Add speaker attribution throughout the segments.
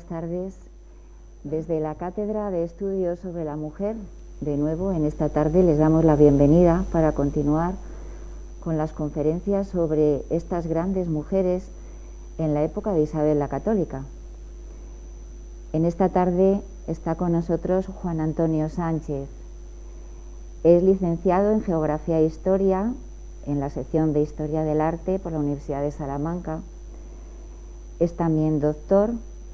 Speaker 1: tardes. Desde la Cátedra de Estudios sobre la Mujer, de nuevo en esta tarde les damos la bienvenida para continuar con las conferencias sobre estas grandes mujeres en la época de Isabel la Católica. En esta tarde está con nosotros Juan Antonio Sánchez. Es licenciado en Geografía e Historia en la sección de Historia del Arte por la Universidad de Salamanca. Es también doctor,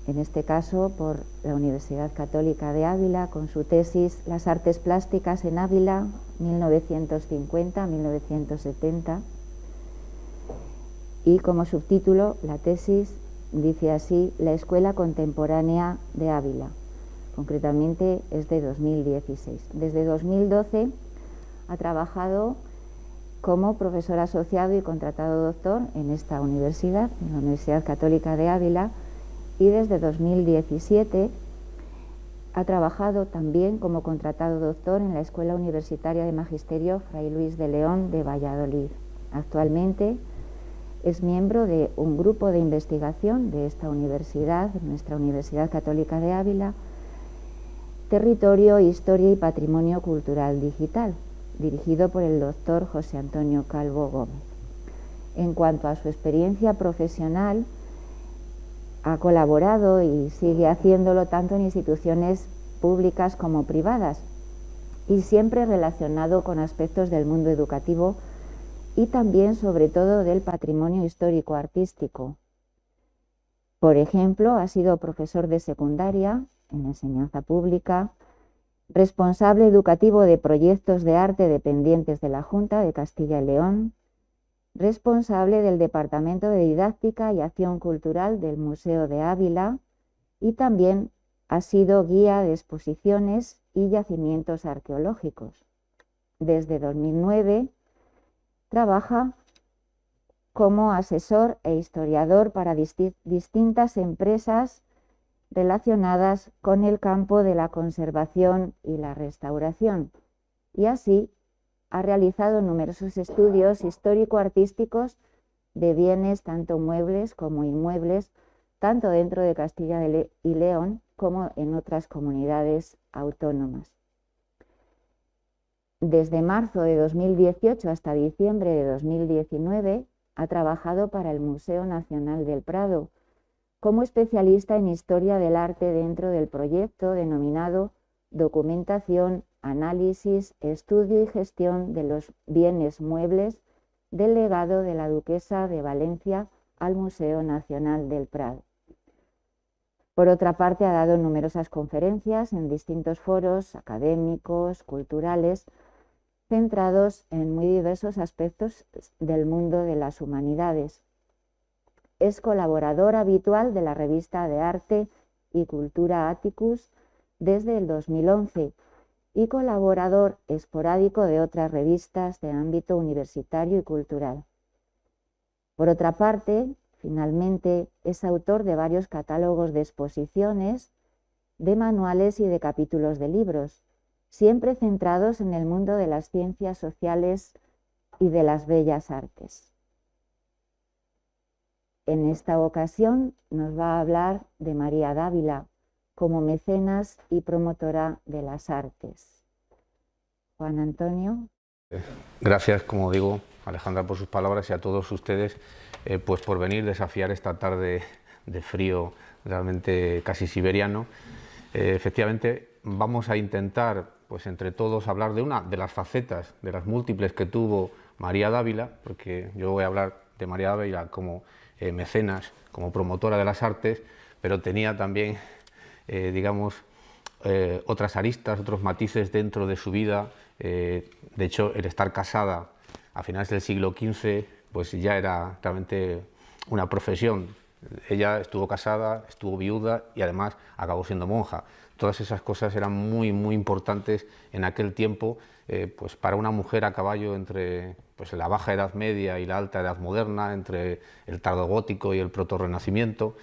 Speaker 1: en este caso por la Universidad Católica de Ávila, con su tesis Las artes plásticas en Ávila, 1950-1970. Y como subtítulo, la tesis dice así: La Escuela Contemporánea de Ávila. Concretamente es de 2016. Desde 2012 ha trabajado como profesor asociado y contratado doctor en esta universidad, en la Universidad Católica de Ávila, y desde 2017 ha trabajado también como contratado doctor en la Escuela Universitaria de Magisterio Fray Luis de León de Valladolid. Actualmente es miembro de un grupo de investigación de esta universidad, nuestra Universidad Católica de Ávila, Territorio, Historia y Patrimonio Cultural Digital, dirigido por el doctor José Antonio Calvo Gómez. En cuanto a su experiencia profesional, ha colaborado y sigue haciéndolo tanto en instituciones públicas como privadas, y siempre relacionado con aspectos del mundo educativo y también, sobre todo, del patrimonio histórico-artístico. Por ejemplo, ha sido profesor de secundaria en enseñanza pública, responsable educativo de proyectos de arte dependientes de la Junta de Castilla y León, responsable del Departamento de Didáctica y Acción Cultural del Museo de Ávila, y también ha sido guía de exposiciones y yacimientos arqueológicos. Desde 2009 trabaja como asesor e historiador para distintas empresas relacionadas con el campo de la conservación y la restauración, y así ha realizado numerosos estudios histórico-artísticos de bienes tanto muebles como inmuebles, tanto dentro de Castilla y León como en otras comunidades autónomas. Desde marzo de 2018 hasta diciembre de 2019 ha trabajado para el Museo Nacional del Prado como especialista en historia del arte dentro del proyecto denominado Documentación, Análisis, Estudio y Gestión de los Bienes Muebles del legado de la Duquesa de Valencia al Museo Nacional del Prado. Por otra parte, ha dado numerosas conferencias en distintos foros académicos, culturales, centrados en muy diversos aspectos del mundo de las humanidades. Es colaborador habitual de la revista de Arte y Cultura Atticus desde el 2011 y colaborador esporádico de otras revistas de ámbito universitario y cultural. Por otra parte, finalmente, es autor de varios catálogos de exposiciones, de manuales y de capítulos de libros, siempre centrados en el mundo de las ciencias sociales y de las bellas artes. En esta ocasión nos va a hablar de María Dávila como mecenas y promotora de las artes. Juan Antonio.
Speaker 2: Gracias, como digo, Alejandra, por sus palabras, y a todos ustedes pues por venir, desafiar esta tarde de frío realmente casi siberiano. Efectivamente, vamos a intentar, pues entre todos, hablar de una de las facetas, de las múltiples que tuvo María Dávila, porque yo voy a hablar de María Dávila como mecenas, como promotora de las artes, pero tenía también, otras aristas, otros matices dentro de su vida. De hecho, el estar casada a finales del siglo XV, pues ya era realmente una profesión. Ella estuvo casada, estuvo viuda y además acabó siendo monja. Todas esas cosas eran muy, muy importantes en aquel tiempo, pues para una mujer a caballo entre pues la Baja Edad Media y la Alta Edad Moderna, entre el tardogótico y el protorrenacimiento,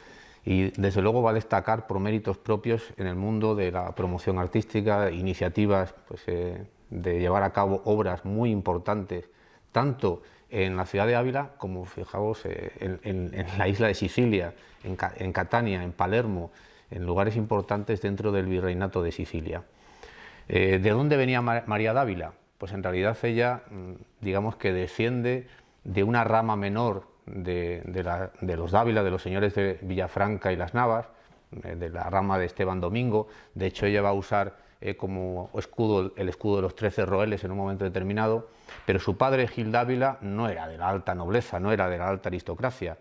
Speaker 2: y desde luego va a destacar por méritos propios en el mundo de la promoción artística, iniciativas pues, de llevar a cabo obras muy importantes, tanto en la ciudad de Ávila como, fijaos, en la isla de Sicilia, en Catania, en Palermo, en lugares importantes dentro del virreinato de Sicilia. ¿De dónde venía María Dávila? Pues en realidad ella, digamos que desciende de una rama menor de los Dávila, de los señores de Villafranca y Las Navas, de la rama de Esteban Domingo. De hecho, ella va a usar como escudo el escudo de los 13 roeles en un momento determinado, pero su padre, Gil Dávila, no era de la alta nobleza, no era de la alta aristocracia.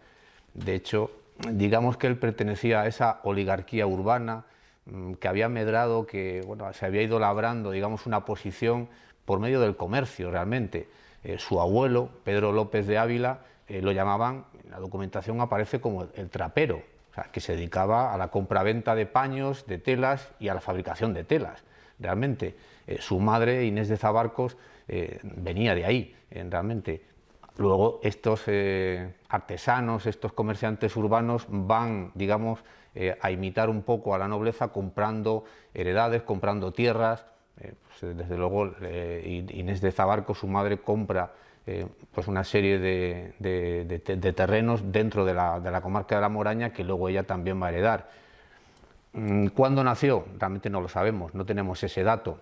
Speaker 2: De hecho, digamos que él pertenecía a esa oligarquía urbana que había medrado, que bueno, se había ido labrando, digamos, una posición por medio del comercio realmente. Su abuelo, Pedro López de Ávila, lo llamaban, en la documentación aparece como el trapero, o sea, que se dedicaba a la compraventa de paños, de telas y a la fabricación de telas. Realmente, su madre, Inés de Zabarcos, venía de ahí, realmente. Luego, estos artesanos, estos comerciantes urbanos van, digamos, a imitar un poco a la nobleza comprando heredades, comprando tierras. Pues, desde luego, Inés de Zabarcos, su madre, compra pues una serie de terrenos dentro de la comarca de la Moraña que luego ella también va a heredar. ¿Cuándo nació? Realmente no lo sabemos, no tenemos ese dato.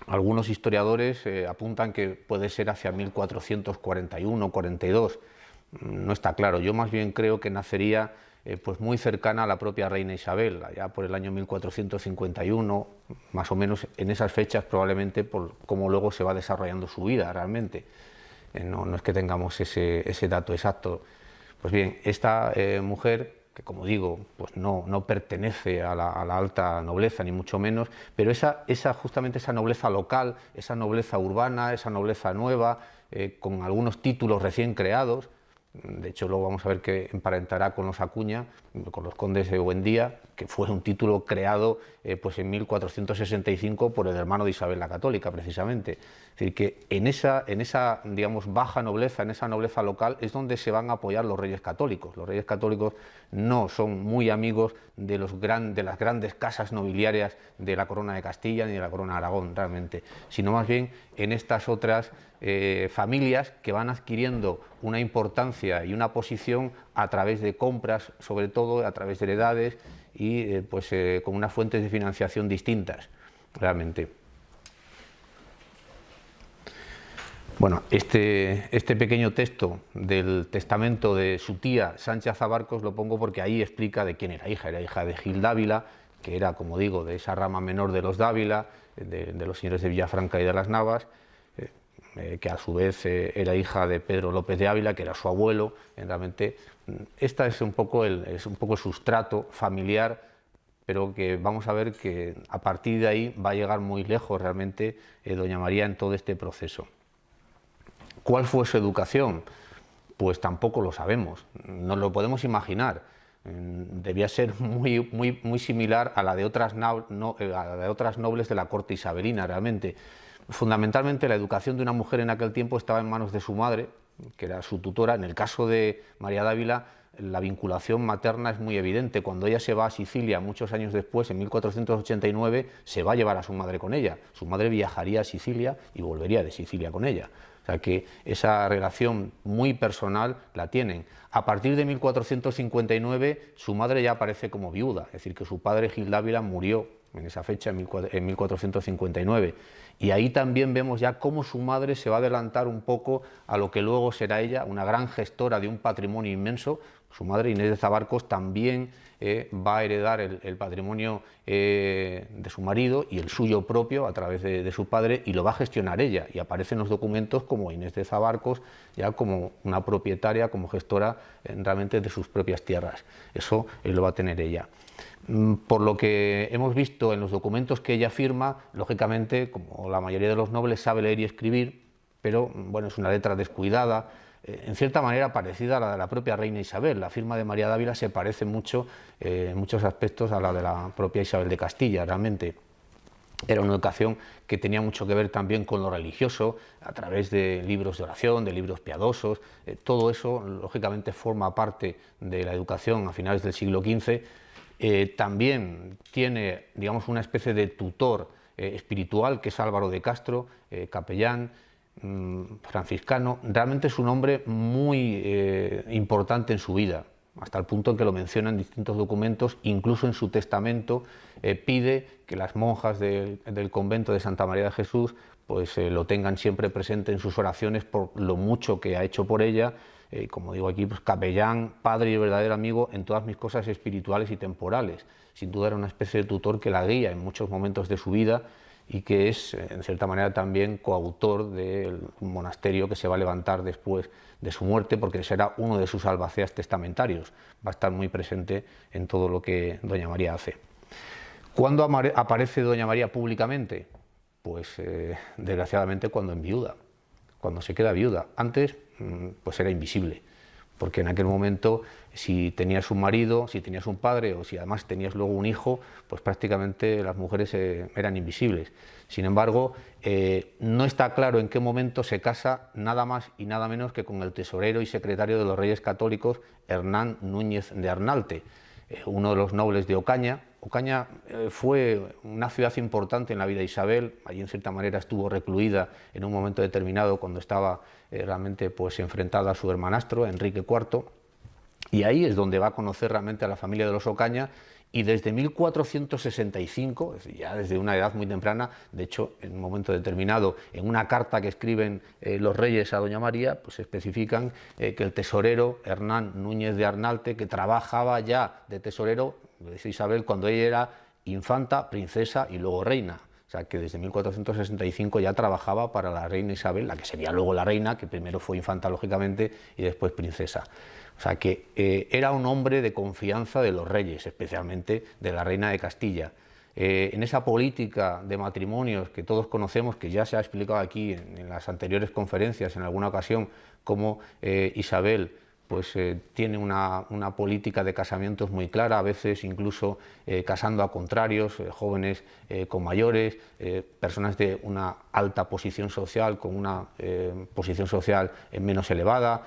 Speaker 2: Algunos historiadores apuntan que puede ser hacia 1441-42, no está claro. Yo más bien creo que nacería pues muy cercana a la propia reina Isabel, allá por el año 1451, más o menos en esas fechas, probablemente por cómo luego se va desarrollando su vida realmente. No es que tengamos ese dato exacto. Pues bien, esta mujer, que como digo, pues no pertenece a la alta nobleza, ni mucho menos, pero justamente esa nobleza local, esa nobleza urbana, esa nobleza nueva, con algunos títulos recién creados. De hecho, luego vamos a ver que emparentará con los Acuña, con los condes de Buendía, que fue un título creado pues en 1465 por el hermano de Isabel la Católica, precisamente. Es decir, que en esa digamos, baja nobleza, en esa nobleza local, es donde se van a apoyar los reyes católicos. Los reyes católicos no son muy amigos de las grandes casas nobiliarias de la Corona de Castilla ni de la Corona de Aragón, realmente, sino más bien en estas otras familias que van adquiriendo una importancia y una posición a través de compras, sobre todo a través de heredades y con unas fuentes de financiación distintas, realmente. Bueno, este pequeño texto del testamento de su tía Sancha Zabarcos lo pongo porque ahí explica de quién era hija de Gil Dávila, que era, como digo, de esa rama menor de los Dávila, de los señores de Villafranca y de Las Navas, que a su vez era hija de Pedro López de Ávila, que era su abuelo. Realmente, esta es un poco el sustrato familiar, pero que vamos a ver que a partir de ahí va a llegar muy lejos realmente doña María en todo este proceso. ¿Cuál fue su educación? Pues tampoco lo sabemos, nos lo podemos imaginar. Debía ser muy similar a la de otras nobles de la corte isabelina, realmente. Fundamentalmente, la educación de una mujer en aquel tiempo estaba en manos de su madre, que era su tutora. En el caso de María Dávila, la vinculación materna es muy evidente. Cuando ella se va a Sicilia muchos años después, en 1489, se va a llevar a su madre con ella. Su madre viajaría a Sicilia y volvería de Sicilia con ella. O sea que esa relación muy personal la tienen. A partir de 1459, su madre ya aparece como viuda, es decir, que su padre Gil Dávila murió en esa fecha, en 1459. Y ahí también vemos ya cómo su madre se va a adelantar un poco a lo que luego será ella, una gran gestora de un patrimonio inmenso. Su madre, Inés de Zabarcos, también va a heredar el patrimonio de su marido y el suyo propio a través de su padre, y lo va a gestionar ella. Y aparecen los documentos como Inés de Zabarcos, ya como una propietaria, como gestora realmente de sus propias tierras. Eso lo va a tener ella. Por lo que hemos visto en los documentos que ella firma, lógicamente, como la mayoría de los nobles, sabe leer y escribir, pero bueno, es una letra descuidada, en cierta manera parecida a la de la propia reina Isabel. La firma de María Dávila se parece mucho, en muchos aspectos, a la de la propia Isabel de Castilla, realmente. Era una educación que tenía mucho que ver también con lo religioso, a través de libros de oración, de libros piadosos. Todo eso, lógicamente, forma parte de la educación a finales del siglo XV. También tiene, digamos, una especie de tutor espiritual, que es Álvaro de Castro, capellán, franciscano. Realmente es un hombre muy importante en su vida. hasta el punto en que lo menciona en distintos documentos, incluso en su testamento pide que las monjas del convento de Santa María de Jesús pues lo tengan siempre presente en sus oraciones por lo mucho que ha hecho por ella, como digo aquí, pues capellán, padre y verdadero amigo en todas mis cosas espirituales y temporales. Sin duda era una especie de tutor que la guía en muchos momentos de su vida y que es, en cierta manera, también coautor del monasterio que se va a levantar después de su muerte, porque será uno de sus albaceas testamentarios. Va a estar muy presente en todo lo que doña María hace. ¿Cuándo aparece doña María públicamente? Pues desgraciadamente cuando enviuda, cuando se queda viuda. Antes pues era invisible, porque en aquel momento si tenías un marido, si tenías un padre o si además tenías luego un hijo, pues prácticamente las mujeres eran invisibles. Sin embargo, no está claro en qué momento se casa nada más y nada menos que con el tesorero y secretario de los Reyes Católicos, Hernán Núñez de Arnalte, uno de los nobles de Ocaña. Ocaña fue una ciudad importante en la vida de Isabel, allí en cierta manera estuvo recluida en un momento determinado cuando estaba realmente pues enfrentada a su hermanastro, Enrique IV, y ahí es donde va a conocer realmente a la familia de los Ocaña, y desde 1465, es decir, ya desde una edad muy temprana, de hecho en un momento determinado, en una carta que escriben los reyes a doña María, pues especifican que el tesorero Hernán Núñez de Arnalte, que trabajaba ya de tesorero, lo dice Isabel, cuando ella era infanta, princesa y luego reina. O sea que desde 1465 ya trabajaba para la reina Isabel, la que sería luego la reina, que primero fue infanta lógicamente y después princesa. O sea que era un hombre de confianza de los reyes, especialmente de la reina de Castilla. En esa política de matrimonios que todos conocemos, que ya se ha explicado aquí en las anteriores conferencias en alguna ocasión, cómo Isabel pues tiene una política de casamientos muy clara, a veces incluso casando a contrarios, jóvenes con mayores, personas de una alta posición social con una posición social menos elevada.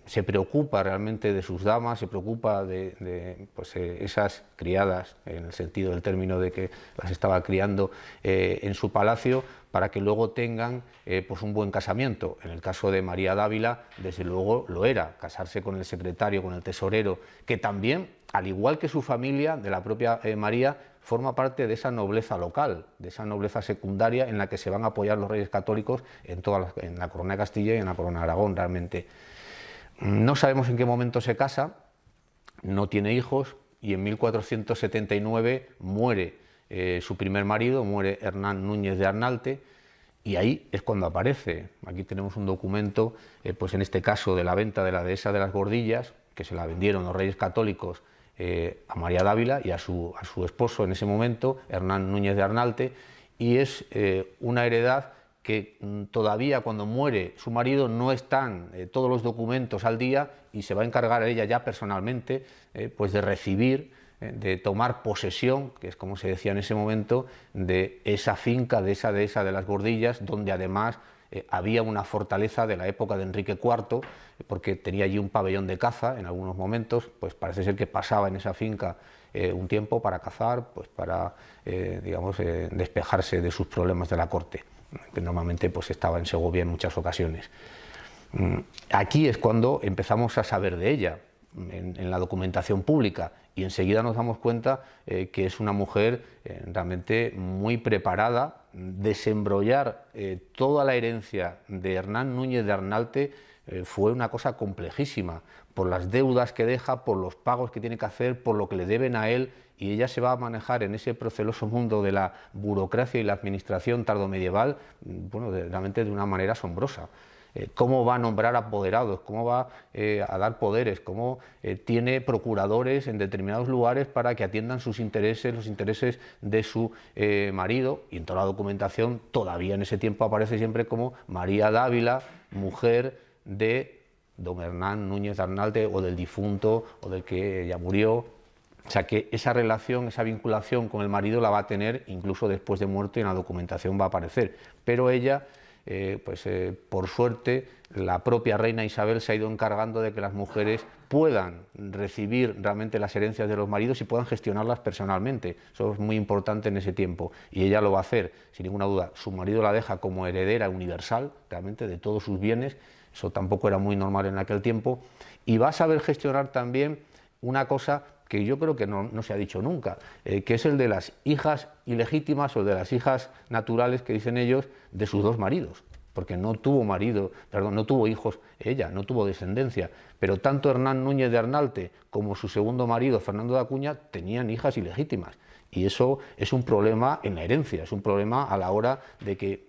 Speaker 2: Se preocupa realmente de sus damas, se preocupa de pues, esas criadas, en el sentido del término de que las estaba criando en su palacio, para que luego tengan pues un buen casamiento. En el caso de María Dávila, desde luego lo era, casarse con el secretario, con el tesorero, que también, al igual que su familia, de la propia María, forma parte de esa nobleza local, de esa nobleza secundaria en la que se van a apoyar los reyes católicos en la corona de Castilla y en la corona de Aragón, realmente. No sabemos en qué momento se casa, no tiene hijos y en 1479 muere su primer marido, muere Hernán Núñez de Arnalte, y ahí es cuando aparece. Aquí tenemos un documento, pues en este caso de la venta de la dehesa de las Gordillas, que se la vendieron los reyes católicos a María Dávila y a su esposo en ese momento, Hernán Núñez de Arnalte, y es una heredad que todavía cuando muere su marido no están todos los documentos al día y se va a encargar a ella ya personalmente pues de recibir, de tomar posesión, que es como se decía en ese momento, de esa finca, de esa dehesa de las Gordillas, donde además había una fortaleza de la época de Enrique IV, porque tenía allí un pabellón de caza en algunos momentos, pues parece ser que pasaba en esa finca un tiempo para cazar, pues para digamos, despejarse de sus problemas de la corte, que normalmente pues estaba en Segovia en muchas ocasiones. Aquí es cuando empezamos a saber de ella, en la documentación pública, y enseguida nos damos cuenta que es una mujer realmente muy preparada. Desembrollar toda la herencia de Hernán Núñez de Arnalte fue una cosa complejísima, por las deudas que deja, por los pagos que tiene que hacer, por lo que le deben a él, y ella se va a manejar en ese proceloso mundo de la burocracia y la administración tardomedieval, bueno, realmente de una manera asombrosa. Cómo va a nombrar apoderados, cómo va a dar poderes, cómo tiene procuradores en determinados lugares para que atiendan sus intereses, los intereses de su marido, y en toda la documentación todavía en ese tiempo aparece siempre como María Dávila, mujer de don Hernán Núñez de Arnalte, o del difunto, o del que ya murió. O sea que esa relación, esa vinculación con el marido la va a tener incluso después de muerto, y en la documentación va a aparecer. Pero ella, por suerte, la propia reina Isabel se ha ido encargando de que las mujeres puedan recibir realmente las herencias de los maridos y puedan gestionarlas personalmente. Eso es muy importante en ese tiempo, y ella lo va a hacer sin ninguna duda. Su marido la deja como heredera universal realmente de todos sus bienes, eso tampoco era muy normal en aquel tiempo, y va a saber gestionar también una cosa que yo creo que no se ha dicho nunca, que es el de las hijas ilegítimas o de las hijas naturales, que dicen ellos, de sus dos maridos, porque no tuvo hijos ella, no tuvo descendencia, pero tanto Hernán Núñez de Arnalte como su segundo marido, Fernando de Acuña, tenían hijas ilegítimas. Y eso es un problema en la herencia, es un problema a la hora de que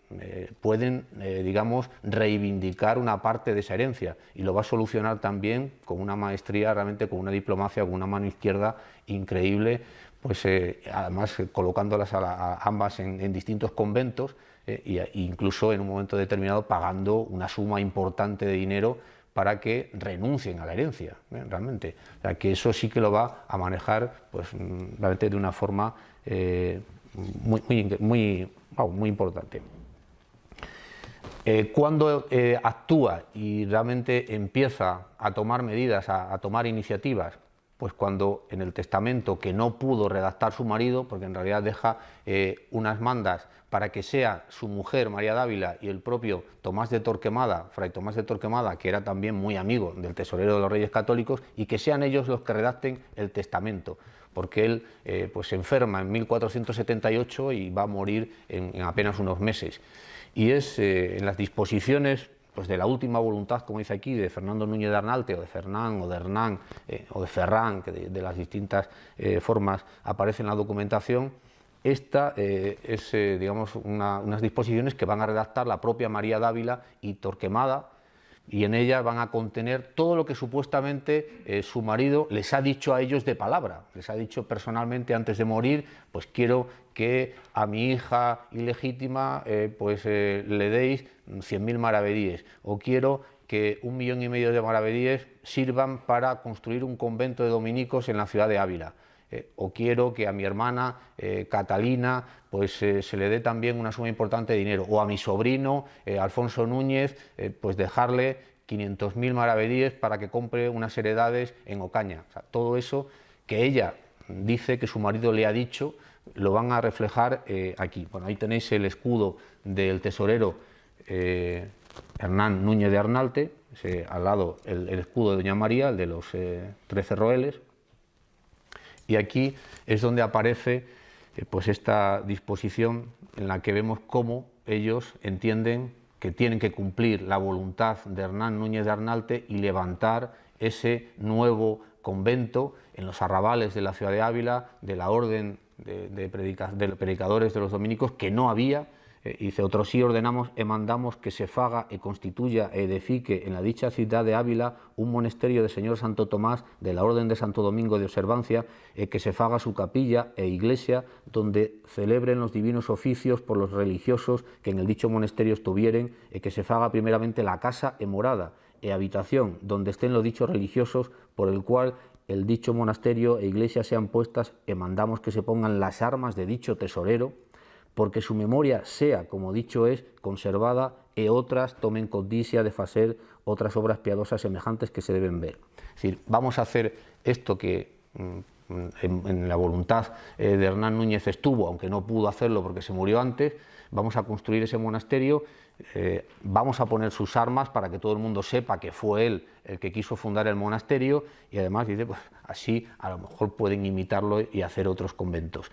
Speaker 2: pueden, digamos, reivindicar una parte de esa herencia, y lo va a solucionar también con una maestría, realmente con una diplomacia, con una mano izquierda increíble, pues además colocándolas a ambas en distintos conventos, e incluso en un momento determinado pagando una suma importante de dinero para que renuncien a la herencia, realmente. O sea, que eso sí que lo va a manejar, pues, realmente de una forma muy importante. Cuando actúa y realmente empieza a tomar medidas, a tomar iniciativas, pues cuando en el testamento, que no pudo redactar su marido, porque en realidad deja unas mandas para que sea su mujer María Dávila y el propio Tomás de Torquemada, fray Tomás de Torquemada, que era también muy amigo del tesorero de los Reyes Católicos, y que sean ellos los que redacten el testamento, porque él pues se enferma en 1478 y va a morir en apenas unos meses. Y es en las disposiciones, pues, de la última voluntad, como dice aquí, de Fernando Núñez de Arnalte, o de Fernán, o de Hernán, o de Ferrán, que de las distintas formas aparece en la documentación. Esta es, digamos, unas disposiciones que van a redactar la propia María Dávila y Torquemada, y en ellas van a contener todo lo que supuestamente su marido les ha dicho a ellos de palabra. Les ha dicho personalmente antes de morir, pues quiero que a mi hija ilegítima le deis 100.000 maravedíes, o quiero que 1,5 millones de maravedíes sirvan para construir un convento de dominicos en la ciudad de Ávila. O quiero que a mi hermana Catalina pues se le dé también una suma importante de dinero, o a mi sobrino Alfonso Núñez pues dejarle 500.000 maravedíes para que compre unas heredades en Ocaña. O sea, todo eso que ella dice que su marido le ha dicho, lo van a reflejar aquí. Bueno, ahí tenéis el escudo del tesorero Hernán Núñez de Arnalte, al lado el escudo de Doña María, el de los 13 roeles. Y aquí es donde aparece pues esta disposición en la que vemos cómo ellos entienden que tienen que cumplir la voluntad de Hernán Núñez de Arnalte y levantar ese nuevo convento en los arrabales de la ciudad de Ávila, de la orden de predicadores de los dominicos, que no había. Dice, otros sí ordenamos e mandamos que se faga e constituya e edifique en la dicha ciudad de Ávila un monasterio de Señor Santo Tomás de la Orden de Santo Domingo de Observancia, que se faga su capilla e iglesia donde celebren los divinos oficios por los religiosos que en el dicho monasterio estuvieren, que se faga primeramente la casa e morada e habitación donde estén los dichos religiosos, por el cual el dicho monasterio e iglesia sean puestas, e mandamos que se pongan las armas de dicho tesorero, porque su memoria sea, como dicho es, conservada, e otras tomen codicia de facer otras obras piadosas semejantes que se deben ver. Es decir, vamos a hacer esto que en la voluntad de Hernán Núñez estuvo, aunque no pudo hacerlo porque se murió antes. Vamos a construir ese monasterio, vamos a poner sus armas para que todo el mundo sepa que fue él el que quiso fundar el monasterio, y además dice, pues así a lo mejor pueden imitarlo y hacer otros conventos.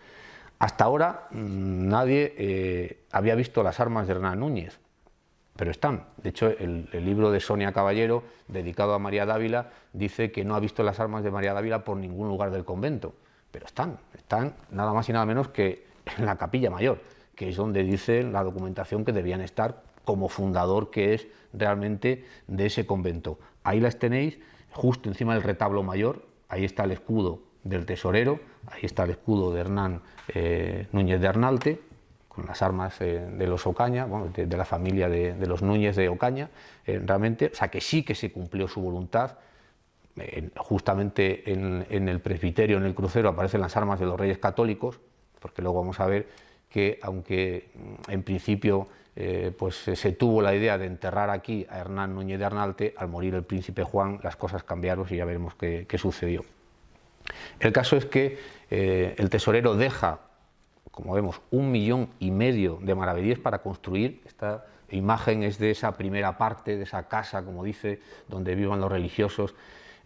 Speaker 2: Hasta ahora nadie había visto las armas de Hernán Núñez, pero están. De hecho, el libro de Sonia Caballero, dedicado a María Dávila, dice que no ha visto las armas de María Dávila por ningún lugar del convento, pero están nada más y nada menos que en la capilla mayor, que es donde dice la documentación que debían estar como fundador que es realmente de ese convento. Ahí las tenéis, justo encima del retablo mayor, ahí está el escudo del tesorero, ahí está el escudo de Hernán Núñez de Arnalte, con las armas de los Ocaña, bueno, de la familia de los Núñez de Ocaña, realmente, o sea que sí que se cumplió su voluntad. Justamente en el presbiterio, en el crucero, aparecen las armas de los Reyes Católicos, porque luego vamos a ver que, aunque en principio pues se tuvo la idea de enterrar aquí a Hernán Núñez de Arnalte, al morir el príncipe Juan las cosas cambiaron y ya veremos qué sucedió. El caso es que el tesorero deja, como vemos, 1,5 millones de maravedíes para construir imagen es de esa primera parte, de esa casa, como dice, donde vivan los religiosos.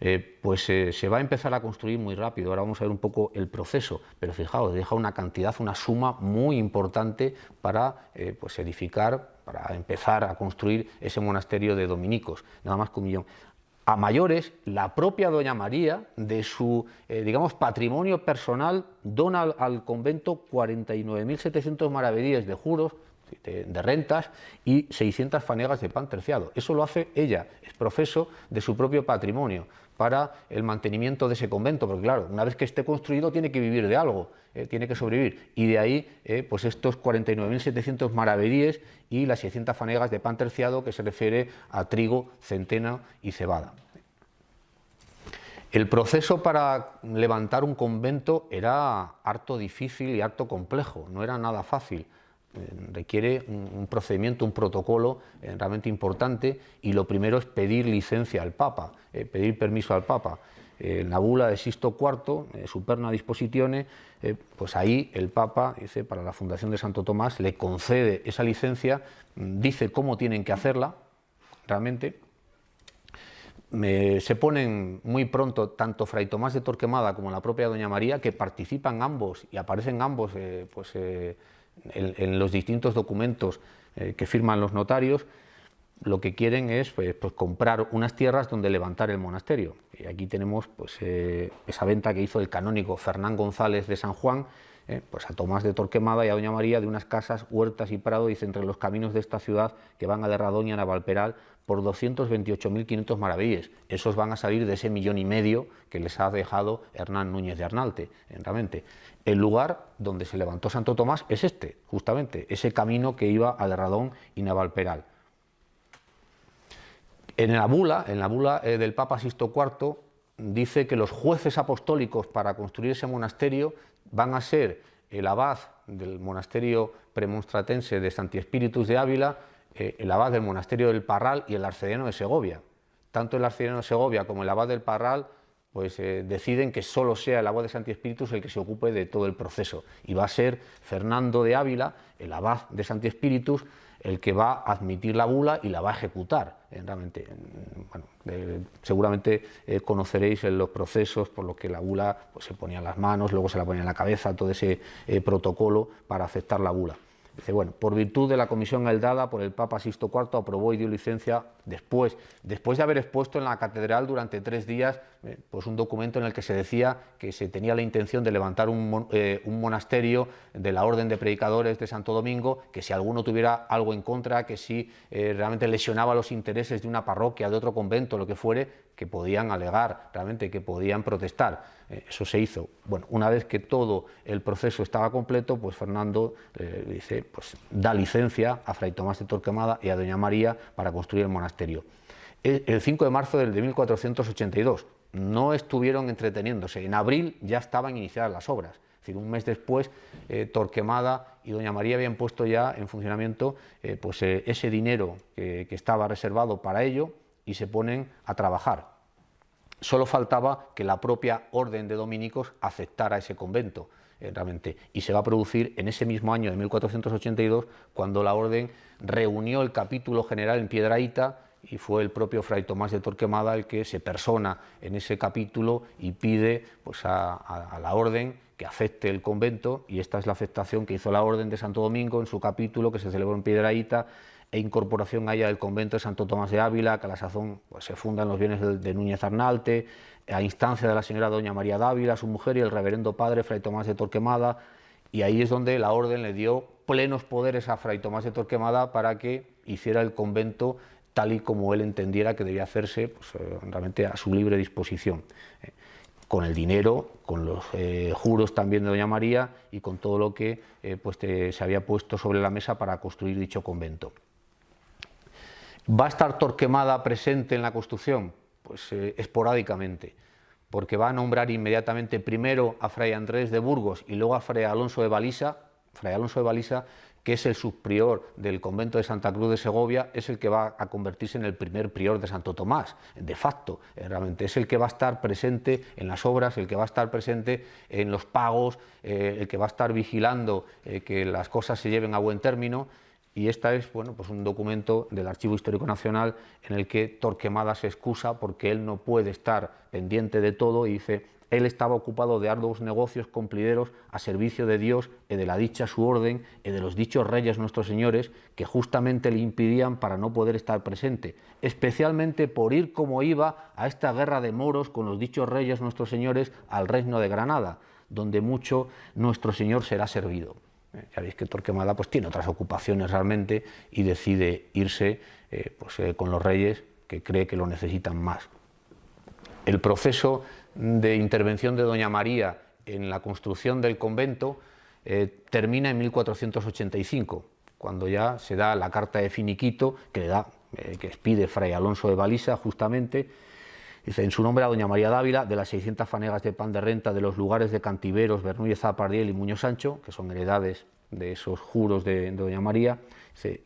Speaker 2: Se va a empezar a construir muy rápido. Ahora vamos a ver un poco el proceso, pero fijaos, deja una cantidad, una suma muy importante para edificar, para empezar a construir ese monasterio de dominicos, nada más que 1 millón. A mayores, la propia doña María, de su patrimonio personal, dona al convento 49.700 maravedíes de juros, de rentas, y 600 fanegas de pan terciado. Eso lo hace ella, es profeso de su propio patrimonio, para el mantenimiento de ese convento, porque claro, una vez que esté construido tiene que vivir de algo, tiene que sobrevivir, y de ahí estos 49.700 maravedíes y las 600 fanegas de pan terciado, que se refiere a trigo, centeno y cebada. El proceso para levantar un convento era harto difícil y harto complejo, no era nada fácil. Requiere un procedimiento, un protocolo realmente importante, y lo primero es pedir licencia al Papa, pedir permiso al Papa. En la bula de Sixto IV, Superna Dispositione, pues ahí el Papa dice, para la fundación de Santo Tomás, le concede esa licencia, dice cómo tienen que hacerla realmente. Se ponen muy pronto tanto Fray Tomás de Torquemada como la propia doña María, que participan ambos y aparecen ambos en los distintos documentos que firman los notarios. Lo que quieren es comprar unas tierras donde levantar el monasterio. Y aquí tenemos esa venta que hizo el canónigo Fernán González de San Juan, a Tomás de Torquemada y a doña María, de unas casas, huertas y prado, dice, entre los caminos de esta ciudad que van a Derradoña, a Navalperal, por 228.500 maravedíes. Esos van a salir de ese 1,5 millones que les ha dejado Hernán Núñez de Arnalte. Realmente, el lugar donde se levantó Santo Tomás es justamente, ese camino que iba a Derradón y Navalperal. En la bula del Papa Sixto IV dice que los jueces apostólicos para construir ese monasterio van a ser el abad del monasterio premonstratense de Santi Spíritus de Ávila, el abad del monasterio del Parral y el arcediano de Segovia. Tanto el arcediano de Segovia como el abad del Parral deciden que solo sea el abad de Santi Spíritus el que se ocupe de todo el proceso, y va a ser Fernando de Ávila, el abad de Santi Spíritus, el que va a admitir la bula y la va a ejecutar. Realmente, seguramente conoceréis los procesos por los que la bula se ponía en las manos, luego se la ponía en la cabeza, todo ese protocolo para aceptar la bula. Dice, bueno, por virtud de la comisión eldada por el Papa Sixto IV, aprobó y dio licencia después de haber expuesto en la catedral durante 3 días un documento en el que se decía que se tenía la intención de levantar un monasterio de la Orden de Predicadores de Santo Domingo, que si alguno tuviera algo en contra, que si realmente lesionaba los intereses de una parroquia, de otro convento, lo que fuere, que podían alegar, realmente que podían protestar. Eso se hizo. Bueno, una vez que todo el proceso estaba completo, Fernando da licencia a Fray Tomás de Torquemada y a doña María para construir el monasterio. El 5 de marzo de 1482, no estuvieron entreteniéndose, en abril ya estaban iniciadas las obras. Es decir, un mes después, Torquemada y doña María habían puesto ya en funcionamiento ese dinero que estaba reservado para ello, y se ponen a trabajar. Solo faltaba que la propia orden de dominicos aceptara ese convento, realmente, y se va a producir en ese mismo año de 1482, cuando la orden reunió el capítulo general en Piedrahíta, y fue el propio Fray Tomás de Torquemada el que se persona en ese capítulo y pide a la orden que acepte el convento, y esta es la aceptación que hizo la orden de Santo Domingo en su capítulo, que se celebró en Piedrahíta, e incorporación a ella del convento de Santo Tomás de Ávila, que a la sazón se fundan los bienes de Núñez Arnalte, a instancia de la señora doña María Dávila, su mujer, y el reverendo padre Fray Tomás de Torquemada, y ahí es donde la orden le dio plenos poderes a Fray Tomás de Torquemada para que hiciera el convento tal y como él entendiera que debía hacerse, realmente a su libre disposición, con el dinero, con los juros también de doña María, y con todo lo que se había puesto sobre la mesa para construir dicho convento. ¿Va a estar Torquemada presente en la construcción? Esporádicamente, porque va a nombrar inmediatamente primero a Fray Andrés de Burgos y luego a Fray Alonso de Balisa, que es el subprior del convento de Santa Cruz de Segovia, es el que va a convertirse en el primer prior de Santo Tomás, de facto, realmente es el que va a estar presente en las obras, el que va a estar presente en los pagos, el que va a estar vigilando que las cosas se lleven a buen término. y esta es, bueno, pues un documento del Archivo Histórico Nacional en el que Torquemada se excusa porque él no puede estar pendiente de todo y dice: él estaba ocupado de arduos negocios cumplideros a servicio de Dios y de la dicha su orden y de los dichos reyes nuestros señores, que justamente le impidían para no poder estar presente, especialmente por ir como iba a esta guerra de moros con los dichos reyes nuestros señores al reino de Granada, donde mucho nuestro señor será servido. Ya veis que Torquemada pues tiene otras ocupaciones realmente y decide irse con los reyes, que cree que lo necesitan más. El proceso de intervención de doña María en la construcción del convento termina en 1485, cuando ya se da la carta de finiquito que expide Fray Alonso de Balisa, justamente. Dice: en su nombre a doña María Dávila, de las 600 fanegas de pan de renta de los lugares de Cantiveros, Bernúyez, Zapardiel y Muñoz Sancho, que son heredades de esos juros de doña María,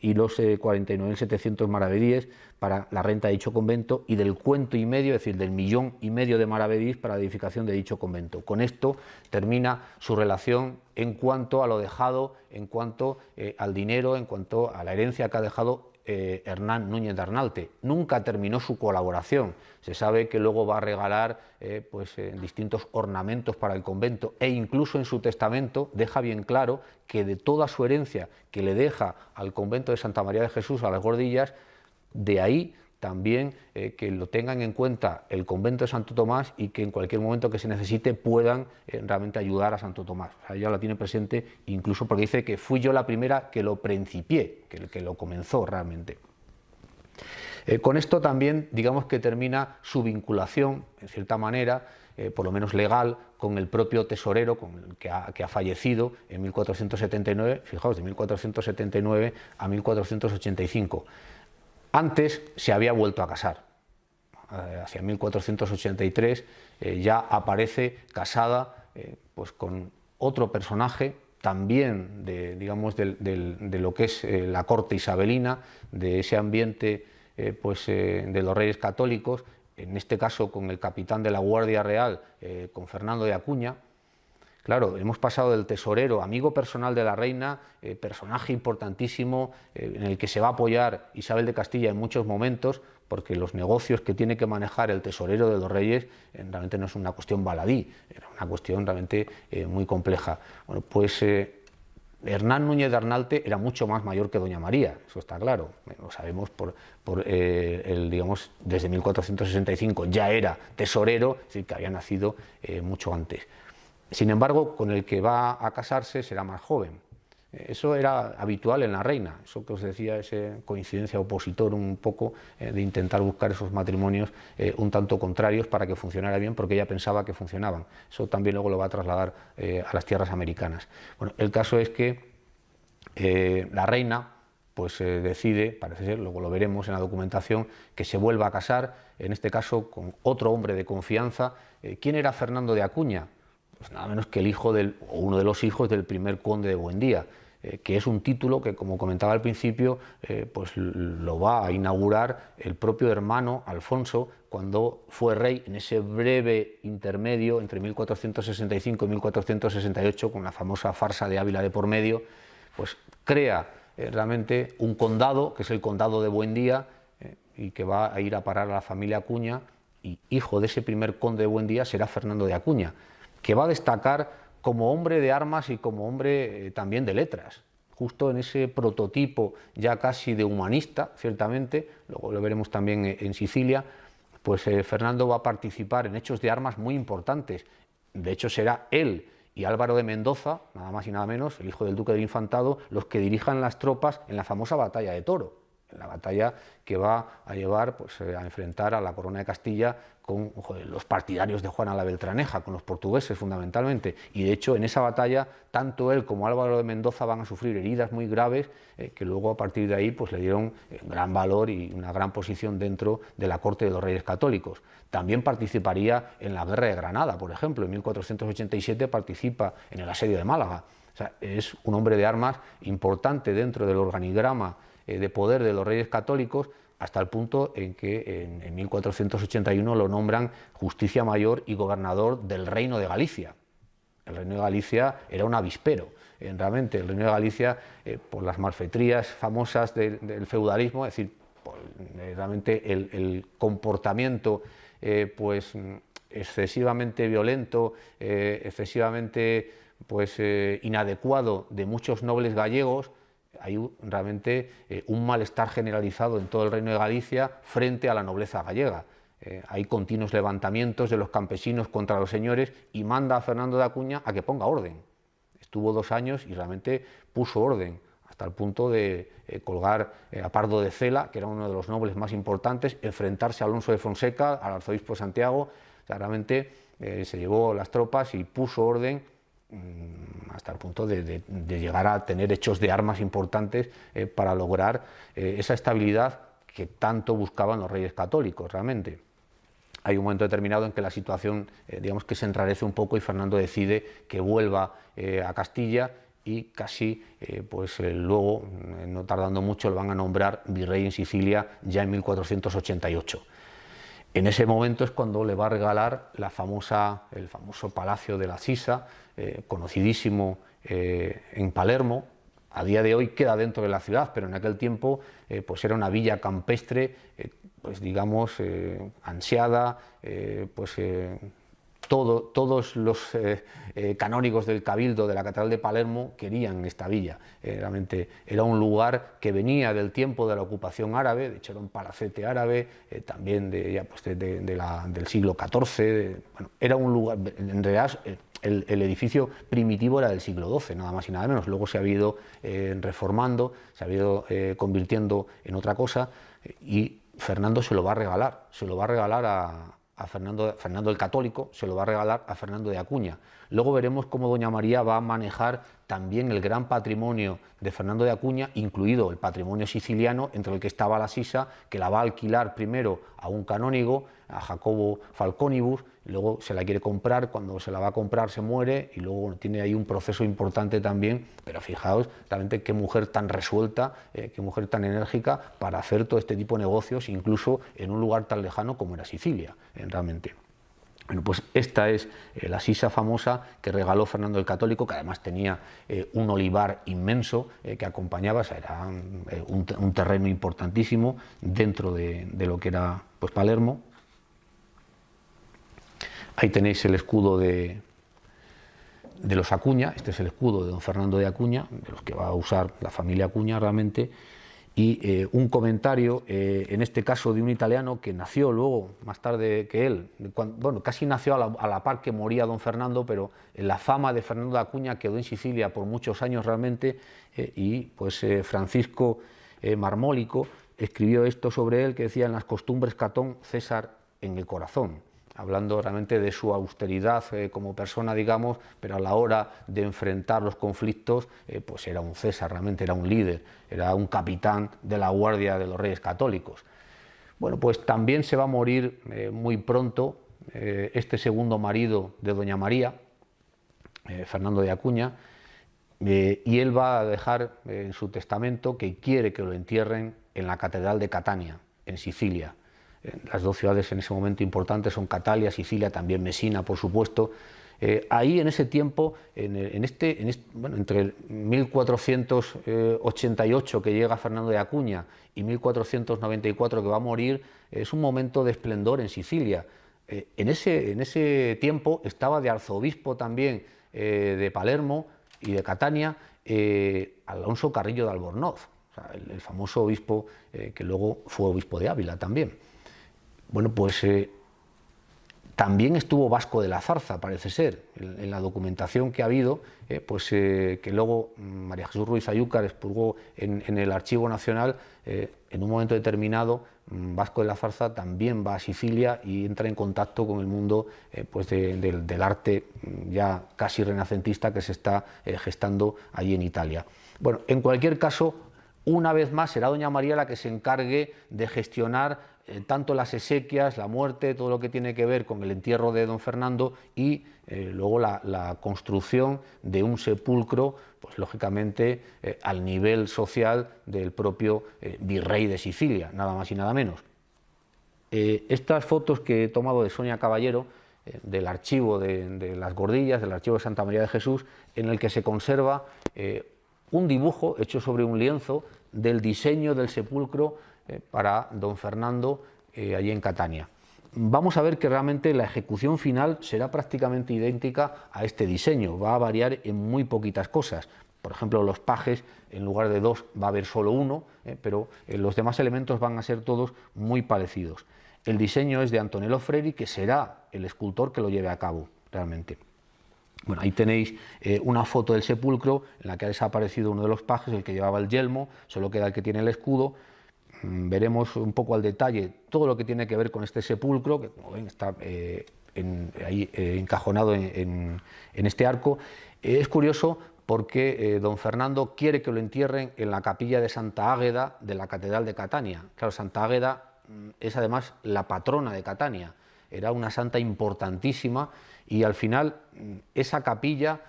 Speaker 2: y los 49.700 maravedíes para la renta de dicho convento, y del cuento y medio, es decir, del 1,5 millones de maravedíes para la edificación de dicho convento. Con esto termina su relación en cuanto a lo dejado, en cuanto al dinero, en cuanto a la herencia que ha dejado Hernán Núñez de Arnalte. Nunca terminó su colaboración. Se sabe que luego va a regalar distintos ornamentos para el convento, e incluso en su testamento deja bien claro que de toda su herencia que le deja al convento de Santa María de Jesús, a las Gordillas, de ahí también que lo tengan en cuenta el convento de Santo Tomás, y que en cualquier momento que se necesite puedan realmente ayudar a Santo Tomás. O sea, ella la tiene presente, incluso porque dice que fui yo la primera que lo principié, que lo comenzó realmente. Con esto también, digamos que termina su vinculación, en cierta manera, por lo menos legal, con el propio tesorero, con el que ha fallecido en 1479, fijaos, de 1479 a 1485. Antes se había vuelto a casar, hacia 1483 ya aparece casada pues con otro personaje, también de lo que es la corte isabelina, de ese ambiente de los reyes católicos, en este caso con el capitán de la Guardia Real, con Fernando de Acuña. Claro, hemos pasado del tesorero, amigo personal de la reina, personaje importantísimo en el que se va a apoyar Isabel de Castilla en muchos momentos, porque los negocios que tiene que manejar el tesorero de los reyes realmente no es una cuestión baladí, era una cuestión realmente muy compleja. Bueno, pues Hernán Núñez de Arnalte era mucho más mayor que doña María, eso está claro, lo sabemos desde 1465 ya era tesorero, es decir, que había nacido mucho antes. Sin embargo, con el que va a casarse será más joven. Eso era habitual en la reina, eso que os decía, esa coincidencia opositor un poco de intentar buscar esos matrimonios un tanto contrarios para que funcionara bien, porque ella pensaba que funcionaban. Eso también luego lo va a trasladar a las tierras americanas. Bueno, el caso es que la reina pues decide, parece ser, luego lo veremos en la documentación, que se vuelva a casar, en este caso con otro hombre de confianza. ¿Quién era Fernando de Acuña? Pues nada menos que el hijo o uno de los hijos del primer conde de Buendía, que es un título que, como comentaba al principio, pues lo va a inaugurar el propio hermano Alfonso cuando fue rey, en ese breve intermedio entre 1465 y 1468, con la famosa farsa de Ávila de por medio, pues crea realmente un condado, que es el condado de Buendía, y que va a ir a parar a la familia Acuña, y hijo de ese primer conde de Buendía será Fernando de Acuña, que va a destacar como hombre de armas y como hombre también de letras, justo en ese prototipo ya casi de humanista, ciertamente, luego lo veremos también en Sicilia. Pues Fernando va a participar en hechos de armas muy importantes. De hecho, será él y Álvaro de Mendoza, nada más y nada menos, el hijo del duque del Infantado, los que dirijan las tropas en la famosa batalla de Toro, en la batalla que va a llevar a enfrentar a la corona de Castilla con los partidarios de Juana la Beltraneja, con los portugueses fundamentalmente. Y de hecho en esa batalla tanto él como Álvaro de Mendoza van a sufrir heridas muy graves que luego a partir de ahí pues le dieron gran valor y una gran posición dentro de la corte de los reyes católicos. También participaría en la guerra de Granada, por ejemplo, en 1487 participa en el asedio de Málaga. O sea, es un hombre de armas importante dentro del organigrama de poder de los reyes católicos, hasta el punto en que en 1481 lo nombran justicia mayor y gobernador del Reino de Galicia. El Reino de Galicia era un avispero, realmente el Reino de Galicia por las malfetrías famosas del feudalismo, es decir, por, realmente el comportamiento pues excesivamente violento, excesivamente pues inadecuado de muchos nobles gallegos. Hay realmente un malestar generalizado en todo el Reino de Galicia frente a la nobleza gallega. Hay continuos levantamientos de los campesinos contra los señores y manda a Fernando de Acuña a que ponga orden. Estuvo 2 años y realmente puso orden, hasta el punto de colgar a Pardo de Cela, que era uno de los nobles más importantes, enfrentarse a Alonso de Fonseca, al arzobispo de Santiago. O sea, realmente se llevó las tropas y puso orden hasta el punto de llegar a tener hechos de armas importantes para lograr esa estabilidad que tanto buscaban los reyes católicos realmente. Hay un momento determinado en que la situación digamos que se enrarece un poco y Fernando decide que vuelva a Castilla y casi pues luego, no tardando mucho, lo van a nombrar virrey en Sicilia ya en 1488. En ese momento es cuando le va a regalar el famoso Palacio de la Sisa, conocidísimo en Palermo. A día de hoy queda dentro de la ciudad, pero en aquel tiempo pues era una villa campestre, pues digamos ansiada, pues todos los canónigos del Cabildo de la Catedral de Palermo querían esta villa. Realmente era un lugar que venía del tiempo de la ocupación árabe, de hecho era un palacete árabe, también del siglo XIV. Bueno, era un lugar, en realidad el edificio primitivo era del siglo XII, nada más y nada menos. Luego se ha ido reformando, se ha ido convirtiendo en otra cosa y Fernando se lo va a regalar a Fernando el Católico, se lo va a regalar a Fernando de Acuña. Luego veremos cómo doña María va a manejar también el gran patrimonio de Fernando de Acuña, incluido el patrimonio siciliano, entre el que estaba la Sisa, que la va a alquilar primero a un canónigo, a Jacobo Falconibus, luego se la quiere comprar, cuando se la va a comprar se muere y luego tiene ahí un proceso importante también, pero fijaos realmente qué mujer tan resuelta, qué mujer tan enérgica para hacer todo este tipo de negocios, incluso en un lugar tan lejano como era Sicilia, realmente. Bueno, pues esta es la Sisa famosa que regaló Fernando el Católico, que además tenía un olivar inmenso que acompañaba, o sea, era un terreno importantísimo dentro de lo que era pues Palermo. Ahí tenéis el escudo de los Acuña, este es el escudo de don Fernando de Acuña, de los que va a usar la familia Acuña realmente, y un comentario, en este caso de un italiano que nació luego, más tarde que él, bueno, casi nació a la par que moría don Fernando, pero la fama de Fernando de Acuña quedó en Sicilia por muchos años realmente, y pues Francisco Marmólico escribió esto sobre él, que decía: en las costumbres Catón, César en el corazón, hablando realmente de su austeridad como persona, digamos, pero a la hora de enfrentar los conflictos, pues era un César, realmente era un líder, era un capitán de la guardia de los reyes católicos. Bueno, pues también se va a morir muy pronto este segundo marido de doña María, Fernando de Acuña, y él va a dejar en su testamento que quiere que lo entierren en la Catedral de Catania, en Sicilia. Las dos ciudades en ese momento importantes son Catalia, Sicilia, también Mesina, por supuesto. Ahí en ese tiempo, bueno, entre 1488 que llega Fernando de Acuña y 1494 que va a morir, es un momento de esplendor en Sicilia. En ese tiempo estaba de arzobispo también de Palermo y de Catania Alonso Carrillo de Albornoz, o sea, el famoso obispo que luego fue obispo de Ávila también. Bueno, pues también estuvo Vasco de la Zarza, parece ser, en la documentación que ha habido, que luego María Jesús Ruiz Ayúcar expurgó en el Archivo Nacional. En un momento determinado, Vasco de la Zarza también va a Sicilia y entra en contacto con el mundo del arte ya casi renacentista que se está gestando allí en Italia. Bueno, en cualquier caso, una vez más será doña María la que se encargue de gestionar tanto las exequias, la muerte, todo lo que tiene que ver con el entierro de don Fernando y luego la construcción de un sepulcro, pues lógicamente al nivel social del propio virrey de Sicilia, nada más y nada menos. Estas fotos que he tomado de Sonia Caballero, del archivo de las Gordillas, del archivo de Santa María de Jesús, en el que se conserva un dibujo hecho sobre un lienzo del diseño del sepulcro para don Fernando allí en Catania. Vamos a ver que realmente la ejecución final será prácticamente idéntica a este diseño, va a variar en muy poquitas cosas. Por ejemplo, los pajes, en lugar de 2 va a haber solo 1, pero los demás elementos van a ser todos muy parecidos. El diseño es de Antonello Freri, que será el escultor que lo lleve a cabo realmente. Bueno, ahí tenéis una foto del sepulcro en la que ha desaparecido uno de los pajes, el que llevaba el yelmo, solo queda el que tiene el escudo. Veremos un poco al detalle todo lo que tiene que ver con este sepulcro, que como ven está ahí encajonado en este arco. Es curioso porque don Fernando quiere que lo entierren en la capilla de Santa Águeda de la Catedral de Catania. Claro, Santa Águeda es además la patrona de Catania, era una santa importantísima, y al final esa capilla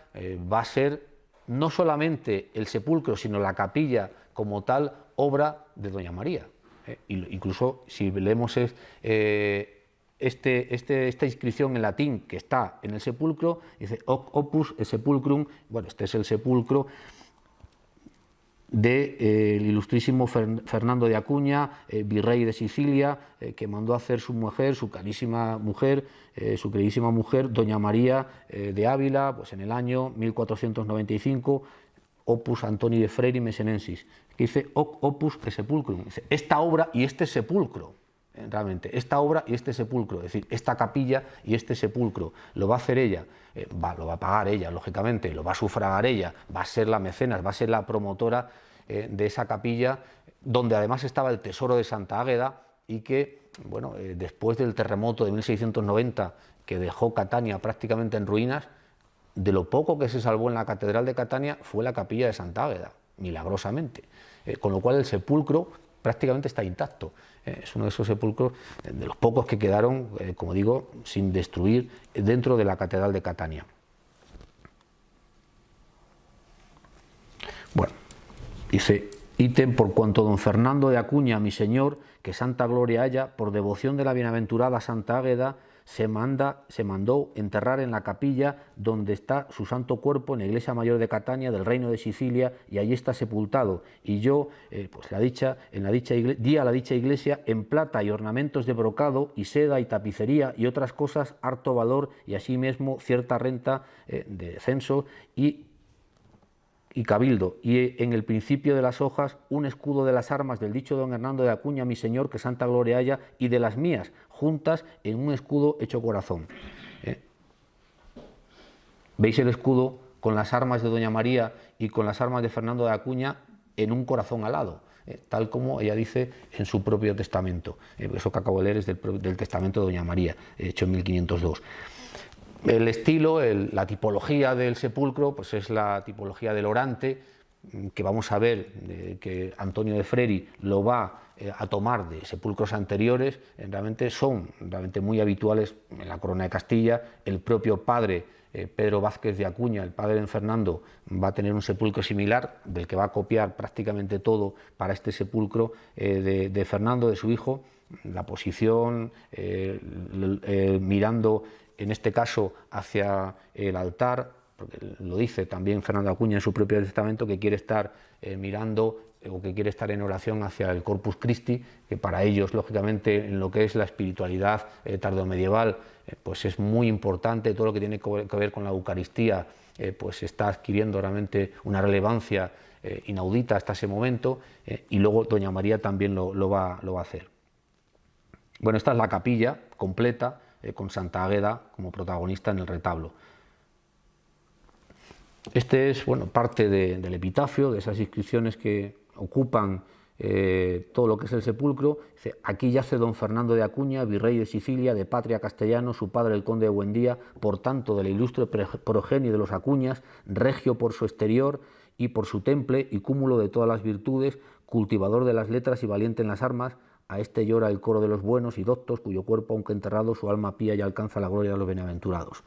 Speaker 2: va a ser no solamente el sepulcro, sino la capilla como tal, obra de doña María. Incluso si leemos esta inscripción en latín que está en el sepulcro, dice Hoc opus sepulcrum, bueno, este es el sepulcro del ilustrísimo Fernando de Acuña, virrey de Sicilia, que mandó a hacer su mujer, su carísima mujer, su queridísima mujer, doña María de Ávila, pues en el año 1495, opus Antoni de Freri Mesenensis, que dice Hoc opus sepulcrum, dice, esta obra y este sepulcro, realmente, esta obra y este sepulcro, es decir, esta capilla y este sepulcro, lo va a hacer ella, lo va a pagar ella, lógicamente, lo va a sufragar ella, va a ser la mecenas, va a ser la promotora de esa capilla, donde además estaba el tesoro de Santa Águeda, y que, bueno, después del terremoto de 1690, que dejó Catania prácticamente en ruinas, de lo poco que se salvó en la Catedral de Catania fue la capilla de Santa Águeda, milagrosamente, con lo cual el sepulcro prácticamente está intacto. Es uno de esos sepulcros, de los pocos que quedaron, como digo, sin destruir dentro de la Catedral de Catania. Bueno, dice, ítem por cuanto don Fernando de Acuña, mi señor, que santa gloria haya, por devoción de la bienaventurada Santa Águeda, se mandó enterrar en la capilla donde está su santo cuerpo, en la iglesia mayor de Catania, del reino de Sicilia, y allí está sepultado. Y yo, pues di a la dicha iglesia en plata y ornamentos de brocado y seda y tapicería y otras cosas harto valor, y asimismo cierta renta de censo y cabildo, y en el principio de las hojas un escudo de las armas del dicho don Hernando de Acuña, mi señor, que santa gloria haya, y de las mías, juntas en un escudo hecho corazón. ¿Veis el escudo con las armas de doña María y con las armas de Fernando de Acuña en un corazón alado? Tal como ella dice en su propio testamento. Eso que acabo de leer es del testamento de doña María, hecho en 1502. El estilo, la tipología del sepulcro, pues es la tipología del orante, que vamos a ver que Antonio de Freri lo va a tomar de sepulcros anteriores. Realmente son muy habituales en la Corona de Castilla. El propio padre Pedro Vázquez de Acuña, el padre de Fernando, va a tener un sepulcro similar, del que va a copiar prácticamente todo para este sepulcro de Fernando, de su hijo. La posición, mirando en este caso hacia el altar, porque lo dice también Fernando Acuña en su propio testamento, que quiere estar mirando o que quiere estar en oración hacia el Corpus Christi, que para ellos, lógicamente, en lo que es la espiritualidad tardomedieval, pues es muy importante. Todo lo que tiene que ver con la Eucaristía, pues está adquiriendo realmente una relevancia inaudita hasta ese momento, y luego doña María también lo va a hacer. Bueno, esta es la capilla completa, con Santa Águeda como protagonista en el retablo. Este es, bueno, parte del epitafio, de esas inscripciones que ocupan todo lo que es el sepulcro. Dice, aquí yace don Fernando de Acuña, virrey de Sicilia, de patria castellano, su padre el conde de Buendía, por tanto de la ilustre progenie de los Acuñas, regio por su exterior y por su temple y cúmulo de todas las virtudes, cultivador de las letras y valiente en las armas. A este llora el coro de los buenos y doctos, cuyo cuerpo, aunque enterrado, su alma pía y alcanza la gloria de los bienaventurados.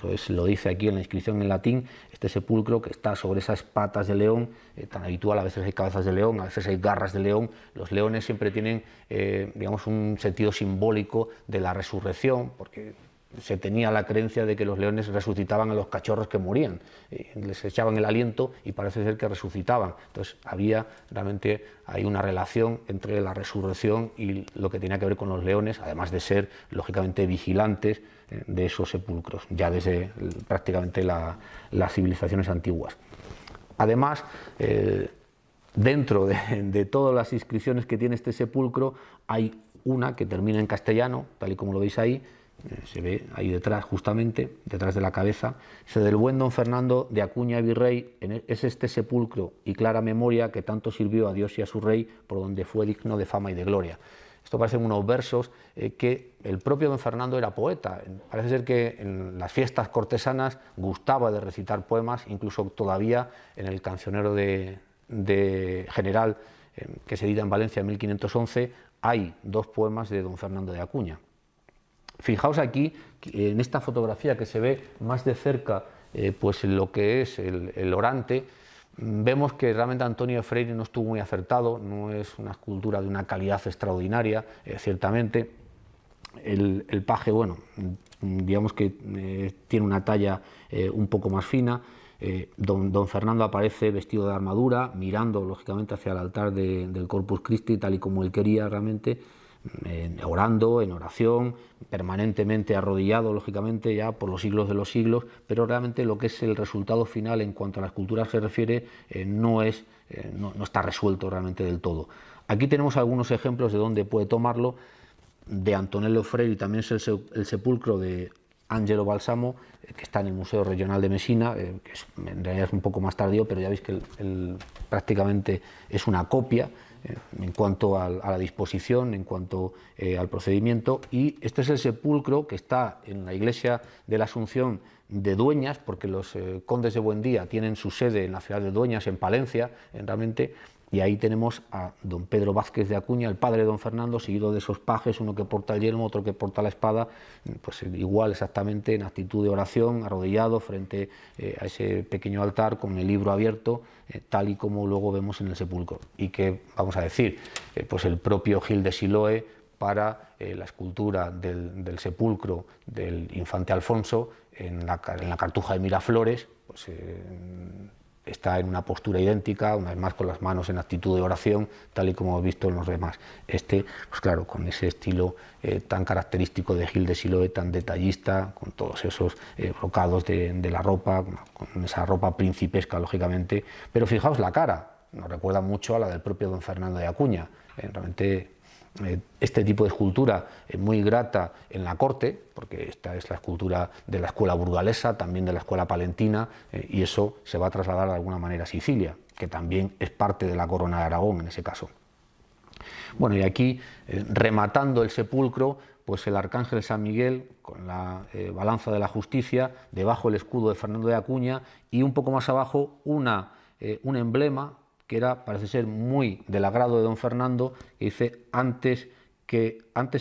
Speaker 2: Eso lo dice aquí en la inscripción en latín, este sepulcro que está sobre esas patas de león, tan habitual. A veces hay cabezas de león, a veces hay garras de león. Los leones siempre tienen, digamos, un sentido simbólico de la resurrección, porque se tenía la creencia de que los leones resucitaban a los cachorros que morían, les echaban el aliento y parece ser que resucitaban. Entonces había realmente hay una relación entre la resurrección y lo que tenía que ver con los leones, además de ser lógicamente vigilantes de esos sepulcros, ya desde prácticamente las civilizaciones antiguas. Además, dentro de todas las inscripciones que tiene este sepulcro, hay una que termina en castellano, tal y como lo veis ahí, se ve ahí detrás, justamente, detrás de la cabeza, dice: del buen don Fernando de Acuña Virrey, es este sepulcro y clara memoria que tanto sirvió a Dios y a su rey, por donde fue digno de fama y de gloria. Esto parecen unos versos que el propio don Fernando era poeta. Parece ser que en las fiestas cortesanas gustaba de recitar poemas, incluso todavía en el cancionero de general que se edita en Valencia en 1511, hay 2 poemas de don Fernando de Acuña. Fijaos aquí, en esta fotografía que se ve más de cerca, pues lo que es el orante, vemos que realmente Antonio de Freire no estuvo muy acertado, no es una escultura de una calidad extraordinaria, ciertamente. El paje, bueno, digamos que tiene una talla un poco más fina. Don Fernando aparece vestido de armadura, mirando lógicamente hacia el altar del Corpus Christi, tal y como él quería realmente, orando, en oración, permanentemente arrodillado, lógicamente, ya por los siglos de los siglos, pero realmente lo que es el resultado final en cuanto a la escultura se refiere no está resuelto realmente del todo. Aquí tenemos algunos ejemplos de dónde puede tomarlo, de Antonello Freire, y también es el sepulcro de Angelo Balsamo, que está en el Museo Regional de Messina, que en realidad es un poco más tardío, pero ya veis que prácticamente es una copia en cuanto a la disposición, en cuanto al procedimiento. Y este es el sepulcro que está en la iglesia de la Asunción de Dueñas, porque los condes de Buendía tienen su sede en la ciudad de Dueñas, en Palencia, realmente. Y ahí tenemos a don Pedro Vázquez de Acuña, el padre de don Fernando, seguido de esos pajes, uno que porta el yelmo, otro que porta la espada, pues igual exactamente en actitud de oración, arrodillado frente a ese pequeño altar con el libro abierto, tal y como luego vemos en el sepulcro. Y que, vamos a decir, pues el propio Gil de Siloé, para la escultura del sepulcro del infante Alfonso en la Cartuja de Miraflores, pues está en una postura idéntica, una vez más con las manos en actitud de oración, tal y como hemos visto en los demás. Pues claro, con ese estilo tan característico de Gil de Siloé, tan detallista, con todos esos brocados de la ropa, con esa ropa principesca, lógicamente. Pero fijaos la cara, nos recuerda mucho a la del propio don Fernando de Acuña. Realmente este tipo de escultura es muy grata en la corte, porque esta es la escultura de la escuela burgalesa, también de la escuela palentina, y eso se va a trasladar de alguna manera a Sicilia, que también es parte de la corona de Aragón en ese caso. Bueno, y aquí, rematando el sepulcro, pues el arcángel San Miguel, con la balanza de la justicia, debajo el escudo de Fernando de Acuña, y un poco más abajo un emblema que parece ser muy del agrado de don Fernando, que dice: antes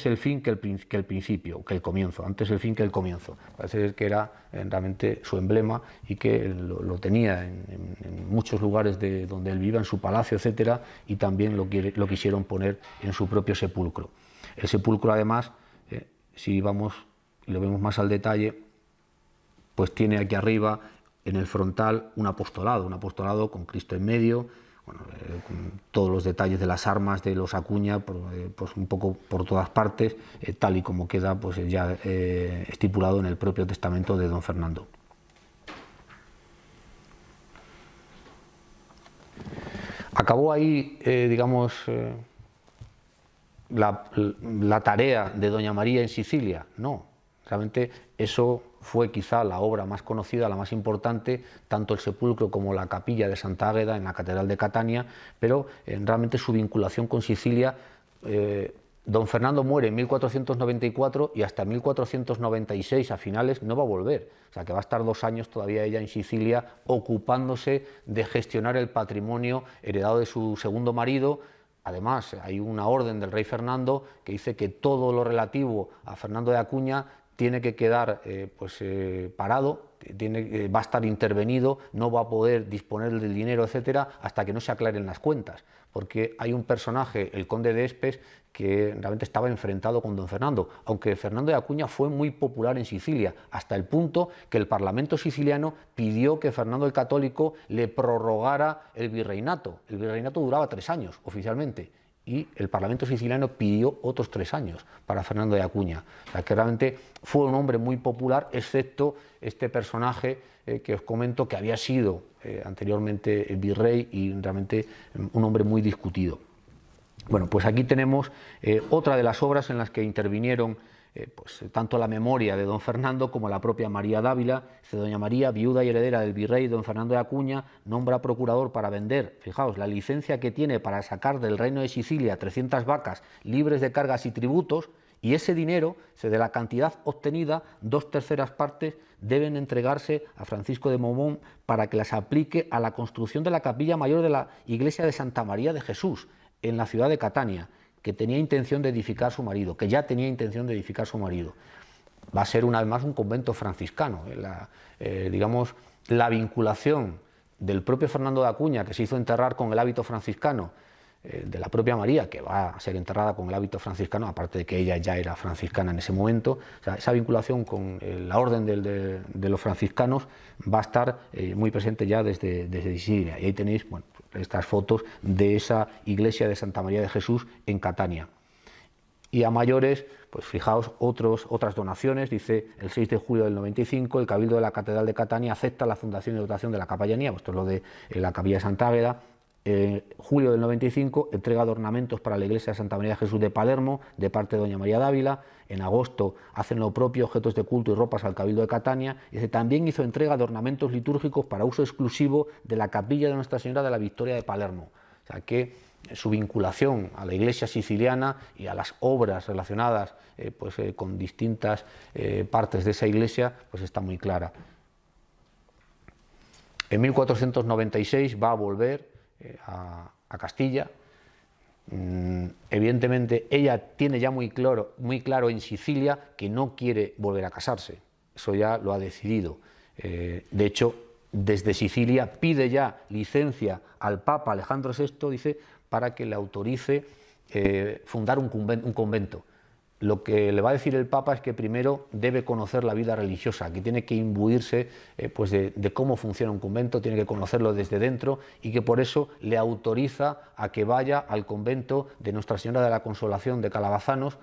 Speaker 2: el fin que el principio, que el comienzo, antes el fin que el comienzo. Parece ser que era realmente su emblema y que lo tenía en muchos lugares de donde él viva, en su palacio, etcétera, y también lo quisieron poner en su propio sepulcro. El sepulcro, además, si vamos y lo vemos más al detalle, pues tiene aquí arriba, en el frontal, un apostolado con Cristo en medio, bueno, con todos los detalles de las armas de los Acuña, pues un poco por todas partes, tal y como queda pues ya estipulado en el propio testamento de don Fernando. ¿Acabó ahí, digamos, la tarea de doña María en Sicilia? No, realmente eso fue quizá la obra más conocida, la más importante, tanto el sepulcro como la capilla de Santa Águeda en la Catedral de Catania, pero realmente su vinculación con Sicilia, don Fernando muere en 1494 y hasta 1496 a finales no va a volver, o sea que va a estar 2 años todavía ella en Sicilia ocupándose de gestionar el patrimonio heredado de su segundo marido. Además, hay una orden del rey Fernando que dice que todo lo relativo a Fernando de Acuña tiene que quedar parado, va a estar intervenido, no va a poder disponer del dinero, etcétera, hasta que no se aclaren las cuentas, porque hay un personaje, el conde de Espes, que realmente estaba enfrentado con don Fernando, aunque Fernando de Acuña fue muy popular en Sicilia, hasta el punto que el Parlamento siciliano pidió que Fernando el Católico le prorrogara el virreinato. El virreinato duraba 3 años oficialmente, y el Parlamento siciliano pidió otros 3 años para Fernando de Acuña. O sea, que realmente fue un hombre muy popular, excepto este personaje que os comento, que había sido anteriormente virrey y realmente un hombre muy discutido. Bueno, pues aquí tenemos otra de las obras en las que intervinieron tanto la memoria de don Fernando como la propia María Dávila. Doña María, viuda y heredera del virrey don Fernando de Acuña, nombra procurador para vender, fijaos, la licencia que tiene para sacar del reino de Sicilia 300 vacas libres de cargas y tributos, y ese dinero, de la cantidad obtenida, 2/3 partes deben entregarse a Francisco de Momón para que las aplique a la construcción de la capilla mayor de la iglesia de Santa María de Jesús, en la ciudad de Catania, que tenía intención de edificar su marido, que ya tenía intención de edificar su marido. Va a ser una vez más un convento franciscano. Digamos, la vinculación del propio Fernando de Acuña, que se hizo enterrar con el hábito franciscano, de la propia María, que va a ser enterrada con el hábito franciscano, aparte de que ella ya era franciscana en ese momento. O sea, esa vinculación con la orden de los franciscanos va a estar muy presente ya desde Sicilia. Y ahí tenéis, bueno, estas fotos de esa iglesia de Santa María de Jesús en Catania. Y a mayores, pues fijaos, otras donaciones. Dice, el 6 de julio del 95, el Cabildo de la Catedral de Catania acepta la fundación y dotación de la capellanía, esto es lo de la capilla de Santa Águeda. Julio del 95, entrega de ornamentos para la iglesia de Santa María de Jesús de Palermo, de parte de doña María Dávila. En agosto hacen lo propio, objetos de culto y ropas al Cabildo de Catania. Y también hizo entrega de ornamentos litúrgicos para uso exclusivo de la capilla de Nuestra Señora de la Victoria de Palermo. O sea que su vinculación a la iglesia siciliana y a las obras relacionadas con distintas partes de esa iglesia pues está muy clara. En 1496 va a volver a Castilla. Evidentemente ella tiene ya muy claro en Sicilia que no quiere volver a casarse, eso ya lo ha decidido. De hecho, desde Sicilia pide ya licencia al Papa Alejandro VI, dice, para que le autorice fundar un convento. Lo que le va a decir el Papa es que primero debe conocer la vida religiosa, que tiene que imbuirse de cómo funciona un convento, tiene que conocerlo desde dentro, y que por eso le autoriza a que vaya al convento de Nuestra Señora de la Consolación de Calabazanos,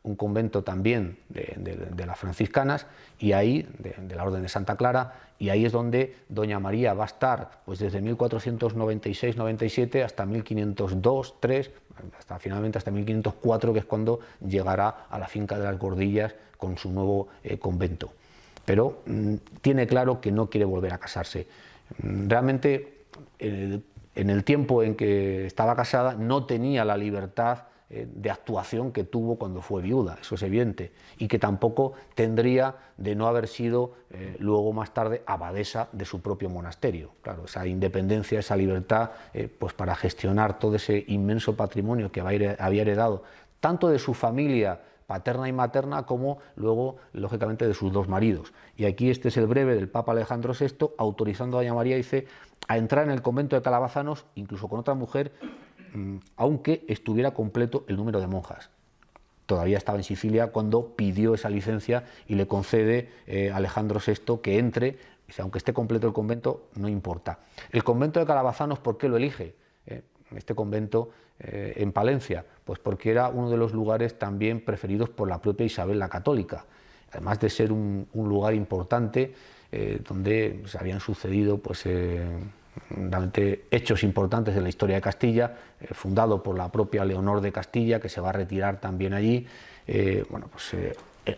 Speaker 2: un convento también de las franciscanas, y ahí, de la Orden de Santa Clara, y ahí es donde doña María va a estar desde 1496-97 hasta 1502-3, finalmente hasta 1504, que es cuando llegará a la finca de las Gordillas con su nuevo convento. Pero tiene claro que no quiere volver a casarse. Realmente, en el tiempo en que estaba casada, no tenía la libertad de actuación que tuvo cuando fue viuda, eso es evidente, y que tampoco tendría de no haber sido luego más tarde abadesa de su propio monasterio. Claro, esa independencia, esa libertad para gestionar todo ese inmenso patrimonio que había heredado tanto de su familia paterna y materna como luego, lógicamente, de sus 2 maridos. Y aquí este es el breve del Papa Alejandro VI autorizando a doña María, dice, a entrar en el convento de Calabazanos, incluso con otra mujer, aunque estuviera completo el número de monjas. Todavía estaba en Sicilia cuando pidió esa licencia y le concede Alejandro VI que entre, dice, aunque esté completo el convento, no importa. El convento de Calabazanos, ¿por qué lo elige? Este convento en Palencia, pues porque era uno de los lugares también preferidos por la propia Isabel la Católica, además de ser un lugar importante donde se habían sucedido realmente hechos importantes de la historia de Castilla, fundado por la propia Leonor de Castilla, que se va a retirar también allí.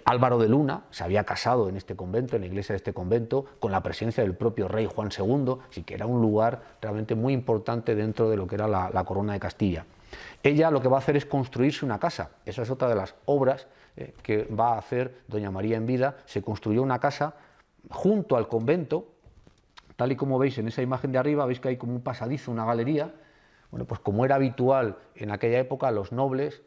Speaker 2: Álvaro de Luna se había casado en este convento, en la iglesia de este convento, con la presencia del propio rey Juan II, así que era un lugar realmente muy importante dentro de lo que era la corona de Castilla. Ella lo que va a hacer es construirse una casa. Esa es otra de las obras que va a hacer doña María en vida. Se construyó una casa junto al convento, tal y como veis en esa imagen de arriba, veis que hay como un pasadizo, una galería. Bueno, pues como era habitual en aquella época, los nobles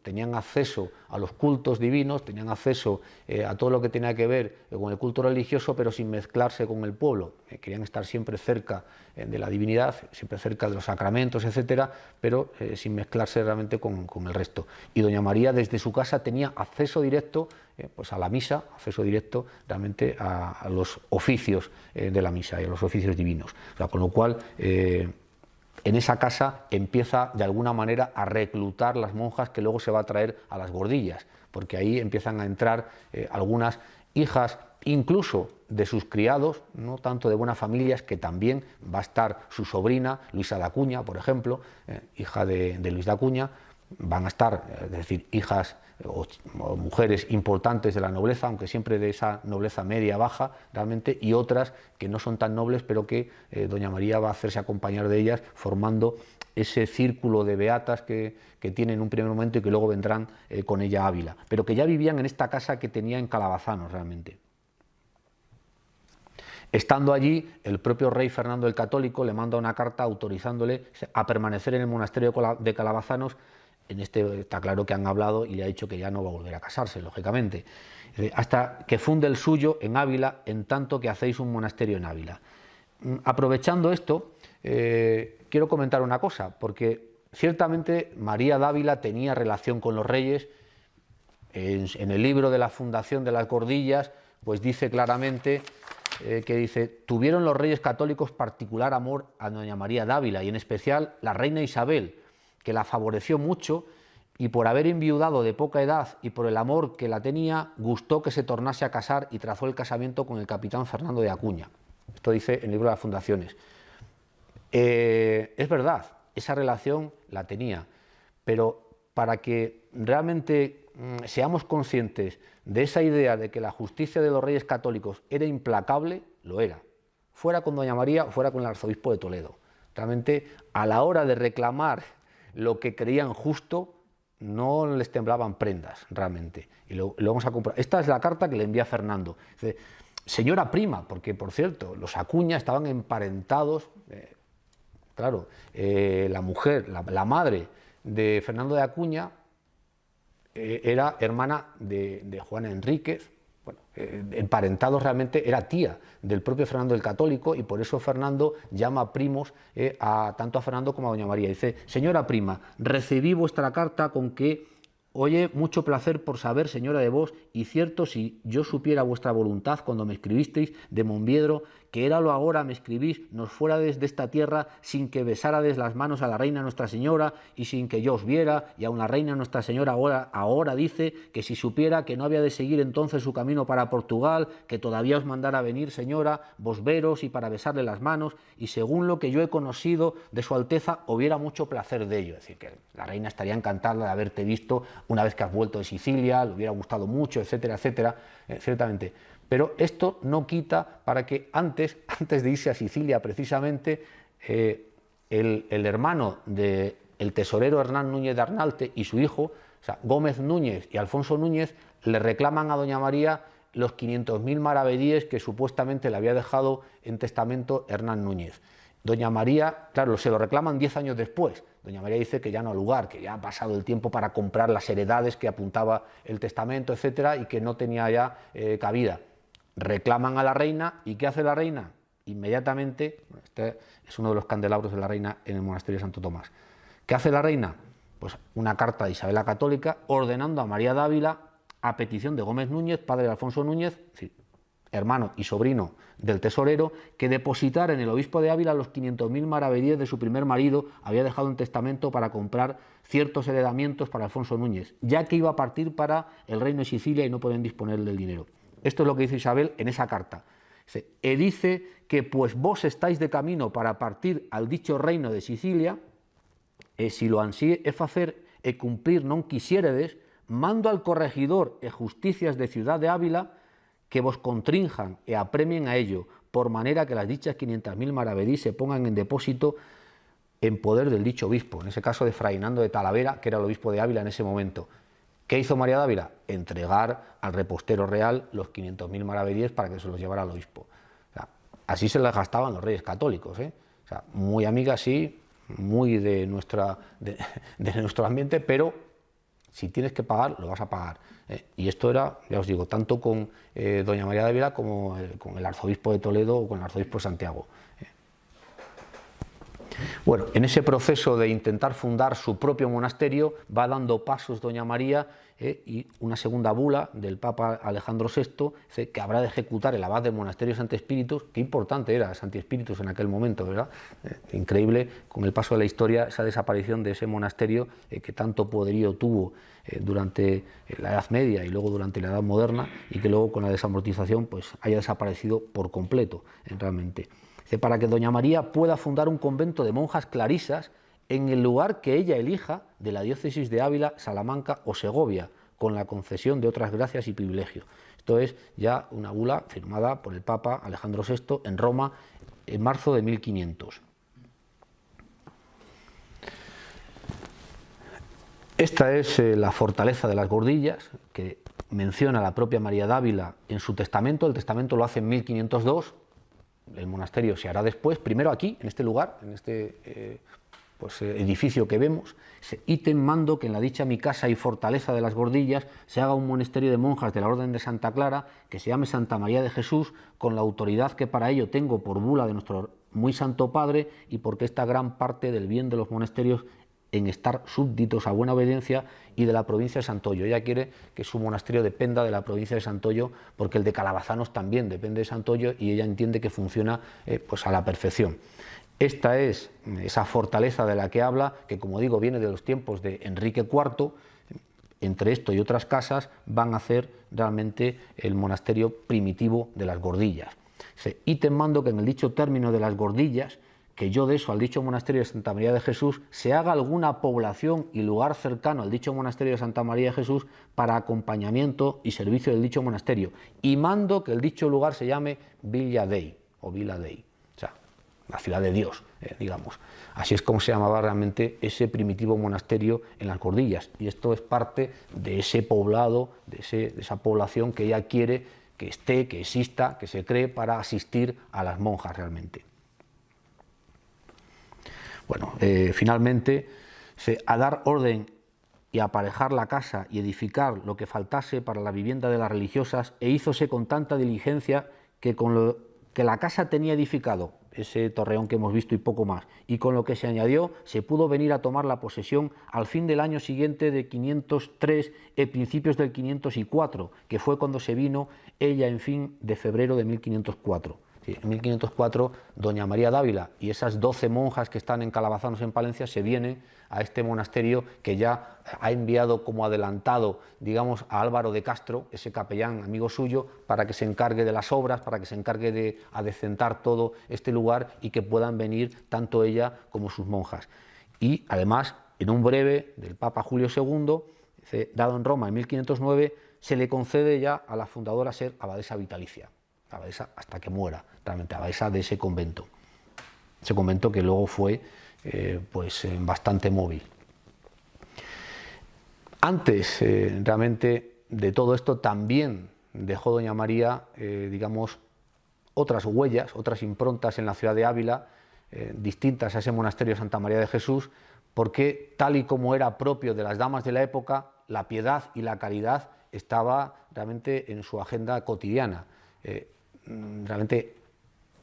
Speaker 2: tenían acceso a los cultos divinos, tenían acceso a todo lo que tenía que ver con el culto religioso, pero sin mezclarse con el pueblo. Querían estar siempre cerca de la divinidad, siempre cerca de los sacramentos, etcétera, pero sin mezclarse realmente con el resto. Y doña María desde su casa tenía acceso directo pues a la misa, acceso directo realmente a los oficios de la misa y a los oficios divinos. O sea, con lo cual, en esa casa empieza de alguna manera a reclutar las monjas que luego se va a traer a las Gordillas, porque ahí empiezan a entrar algunas hijas, incluso de sus criados, no tanto de buenas familias, que también va a estar su sobrina, Luisa de Acuña, por ejemplo, hija de Luis de Acuña. Van a estar, es decir, hijas o mujeres importantes de la nobleza, aunque siempre de esa nobleza media-baja realmente, y otras que no son tan nobles, pero que doña María va a hacerse acompañar de ellas, formando ese círculo de beatas que tiene en un primer momento y que luego vendrán con ella a Ávila, pero que ya vivían en esta casa que tenía en Calabazanos realmente. Estando allí, el propio rey Fernando el Católico le manda una carta autorizándole a permanecer en el monasterio de Calabazanos. En este está claro que han hablado y le ha dicho que ya no va a volver a casarse, lógicamente, hasta que funde el suyo en Ávila, en tanto que hacéis un monasterio en Ávila. Aprovechando esto, quiero comentar una cosa, porque ciertamente María de Ávila tenía relación con los reyes. En el libro de la fundación de las Gordillas, pues dice claramente que dice: tuvieron los reyes católicos particular amor a doña María de Ávila, y en especial la reina Isabel, que la favoreció mucho, y por haber enviudado de poca edad y por el amor que la tenía, gustó que se tornase a casar y trazó el casamiento con el capitán Fernando de Acuña. Esto dice en el libro de las fundaciones. Es verdad, esa relación la tenía, pero para que realmente seamos conscientes de esa idea de que la justicia de los reyes católicos era implacable, lo era. Fuera con doña María o fuera con el arzobispo de Toledo. Realmente, a la hora de reclamar lo que creían justo, no les temblaban prendas, realmente. Y lo vamos a comprobar. Esta es la carta que le envía Fernando. Dice: señora prima, porque por cierto, los Acuña estaban emparentados, claro, la mujer, la madre de Fernando de Acuña era hermana de Juana Enríquez. Bueno, emparentados realmente, era tía del propio Fernando el Católico, y por eso Fernando llama primos tanto a Fernando como a doña María. Dice: señora prima, recibí vuestra carta con que, oye, mucho placer por saber, señora, de vos, y cierto, si yo supiera vuestra voluntad cuando me escribisteis de Monviedro, que era lo ahora me escribís, nos fuérades de esta tierra sin que besárades las manos a la reina Nuestra Señora y sin que yo os viera, y aun la reina Nuestra Señora ahora dice que si supiera que no había de seguir entonces su camino para Portugal, que todavía os mandara venir, señora, vos veros y para besarle las manos, y según lo que yo he conocido de su Alteza, hubiera mucho placer de ello. Es decir, que la reina estaría encantada de haberte visto una vez que has vuelto de Sicilia, le hubiera gustado mucho, etcétera, etcétera, ciertamente. Pero esto no quita para que antes de irse a Sicilia, precisamente, el hermano del tesorero Hernán Núñez de Arnalte y su hijo, o sea, Gómez Núñez y Alfonso Núñez, le reclaman a doña María los 500.000 maravedíes que supuestamente le había dejado en testamento Hernán Núñez. Doña María, claro, se lo reclaman 10 años después. Doña María dice que ya no ha lugar, que ya ha pasado el tiempo para comprar las heredades que apuntaba el testamento, etcétera, y que no tenía ya cabida. Reclaman a la reina, ¿y qué hace la reina? Inmediatamente, este es uno de los candelabros de la reina en el monasterio de Santo Tomás. ¿Qué hace la reina? Pues una carta de Isabel la Católica ordenando a María de Ávila, a petición de Gómez Núñez, padre de Alfonso Núñez, es decir, hermano y sobrino del tesorero, que depositara en el obispo de Ávila los 500.000 maravedíes de su primer marido, había dejado en testamento para comprar ciertos heredamientos para Alfonso Núñez, ya que iba a partir para el reino de Sicilia y no podían disponer del dinero. Esto es lo que dice Isabel en esa carta. Dice que pues vos estáis de camino para partir al dicho reino de Sicilia, si lo ansí é facer e cumplir non quisiéredes, mando al corregidor e justicias de Ciudad de Ávila que vos contrinjan e apremien a ello, por manera que las dichas 500.000 maravedís se pongan en depósito en poder del dicho obispo, en ese caso de Fray Nando de Talavera, que era el obispo de Ávila en ese momento. ¿Qué hizo María de Ávila? Entregar al repostero real los 500.000 maravedíes para que se los llevara al obispo. O sea, así se las gastaban los reyes católicos, ¿eh? O sea, muy amigas, sí, muy de nuestro ambiente, pero Si tienes que pagar, lo vas a pagar. Y esto era, ya os digo, tanto con doña María de Ávila como con el arzobispo de Toledo o con el arzobispo de Santiago. Bueno, en ese proceso de intentar fundar su propio monasterio va dando pasos doña María y una segunda bula del Papa Alejandro VI que habrá de ejecutar el abad del monasterio de Santi Spíritus. Qué importante era Santi Spíritus en aquel momento, ¿verdad? Increíble con el paso de la historia esa desaparición de ese monasterio que tanto poderío tuvo durante la Edad Media y luego durante la Edad Moderna, y que luego con la desamortización pues haya desaparecido por completo realmente. Para que doña María pueda fundar un convento de monjas clarisas en el lugar que ella elija de la diócesis de Ávila, Salamanca o Segovia, con la concesión de otras gracias y privilegios. Esto es ya una bula firmada por el Papa Alejandro VI en Roma en marzo de 1500. Esta es la fortaleza de las Gordillas, que menciona la propia María de Ávila en su testamento. El testamento lo hace en 1502. El monasterio se hará después, primero aquí, en este lugar, en este edificio que vemos. Ítem mando que en la dicha mi casa y fortaleza de las Gordillas se haga un monasterio de monjas de la Orden de Santa Clara, que se llame Santa María de Jesús, con la autoridad que para ello tengo por bula de nuestro muy santo Padre, y porque esta gran parte del bien de los monasterios en estar súbditos a buena obediencia y de la provincia de Santoyo. Ella quiere que su monasterio dependa de la provincia de Santoyo, porque el de Calabazanos también depende de Santoyo, y ella entiende que funciona pues a la perfección. Esta es esa fortaleza de la que habla, que como digo viene de los tiempos de Enrique IV. Entre esto y otras casas van a hacer realmente el monasterio primitivo de las Gordillas. Ítem mando que en el dicho término de las Gordillas, que yo de eso al dicho monasterio de Santa María de Jesús se haga alguna población y lugar cercano al dicho monasterio de Santa María de Jesús para acompañamiento y servicio del dicho monasterio, y mando que el dicho lugar se llame Villa Dei o Vila Dei, o sea, la ciudad de Dios, digamos. Así es como se llamaba realmente ese primitivo monasterio en las Gordillas, y esto es parte de ese poblado, de esa población que ella quiere que esté, que exista, que se cree para asistir a las monjas realmente. Bueno, finalmente, a dar orden y aparejar la casa y edificar lo que faltase para la vivienda de las religiosas, e hízose con tanta diligencia que con lo que la casa tenía edificado, ese torreón que hemos visto y poco más, y con lo que se añadió, se pudo venir a tomar la posesión al fin del año siguiente de 503 y principios del 504, que fue cuando se vino ella en fin de febrero de 1504. En 1504, doña María de Ávila y esas 12 monjas que están en Calabazanos, en Palencia, se vienen a este monasterio que ya ha enviado como adelantado, digamos, a Álvaro de Castro, ese capellán amigo suyo, para que se encargue de las obras, para que se encargue de adecentar todo este lugar y que puedan venir tanto ella como sus monjas. Y además, en un breve del Papa Julio II, dado en Roma en 1509, se le concede ya a la fundadora ser abadesa vitalicia, abadesa hasta que muera, realmente abadesa de ese convento que luego fue bastante móvil. Antes realmente de todo esto también dejó doña María digamos otras huellas, otras improntas en la ciudad de Ávila, distintas a ese monasterio de Santa María de Jesús, porque tal y como era propio de las damas de la época, la piedad y la caridad estaba realmente en su agenda cotidiana. Realmente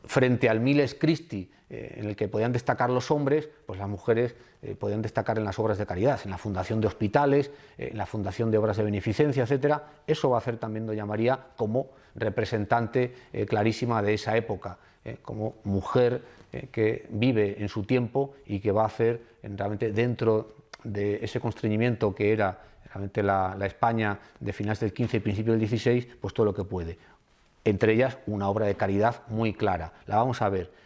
Speaker 2: frente al Miles Christi en el que podían destacar los hombres, pues las mujeres podían destacar en las obras de caridad, en la fundación de hospitales, en la fundación de obras de beneficencia, etcétera. Eso va a hacer también doña María como representante clarísima de esa época, como mujer que vive en su tiempo y que va a hacer realmente dentro de ese constreñimiento que era realmente la España de finales del XV y principios del XVI, pues todo lo que puede. Entre ellas una obra de caridad muy clara, la vamos a ver.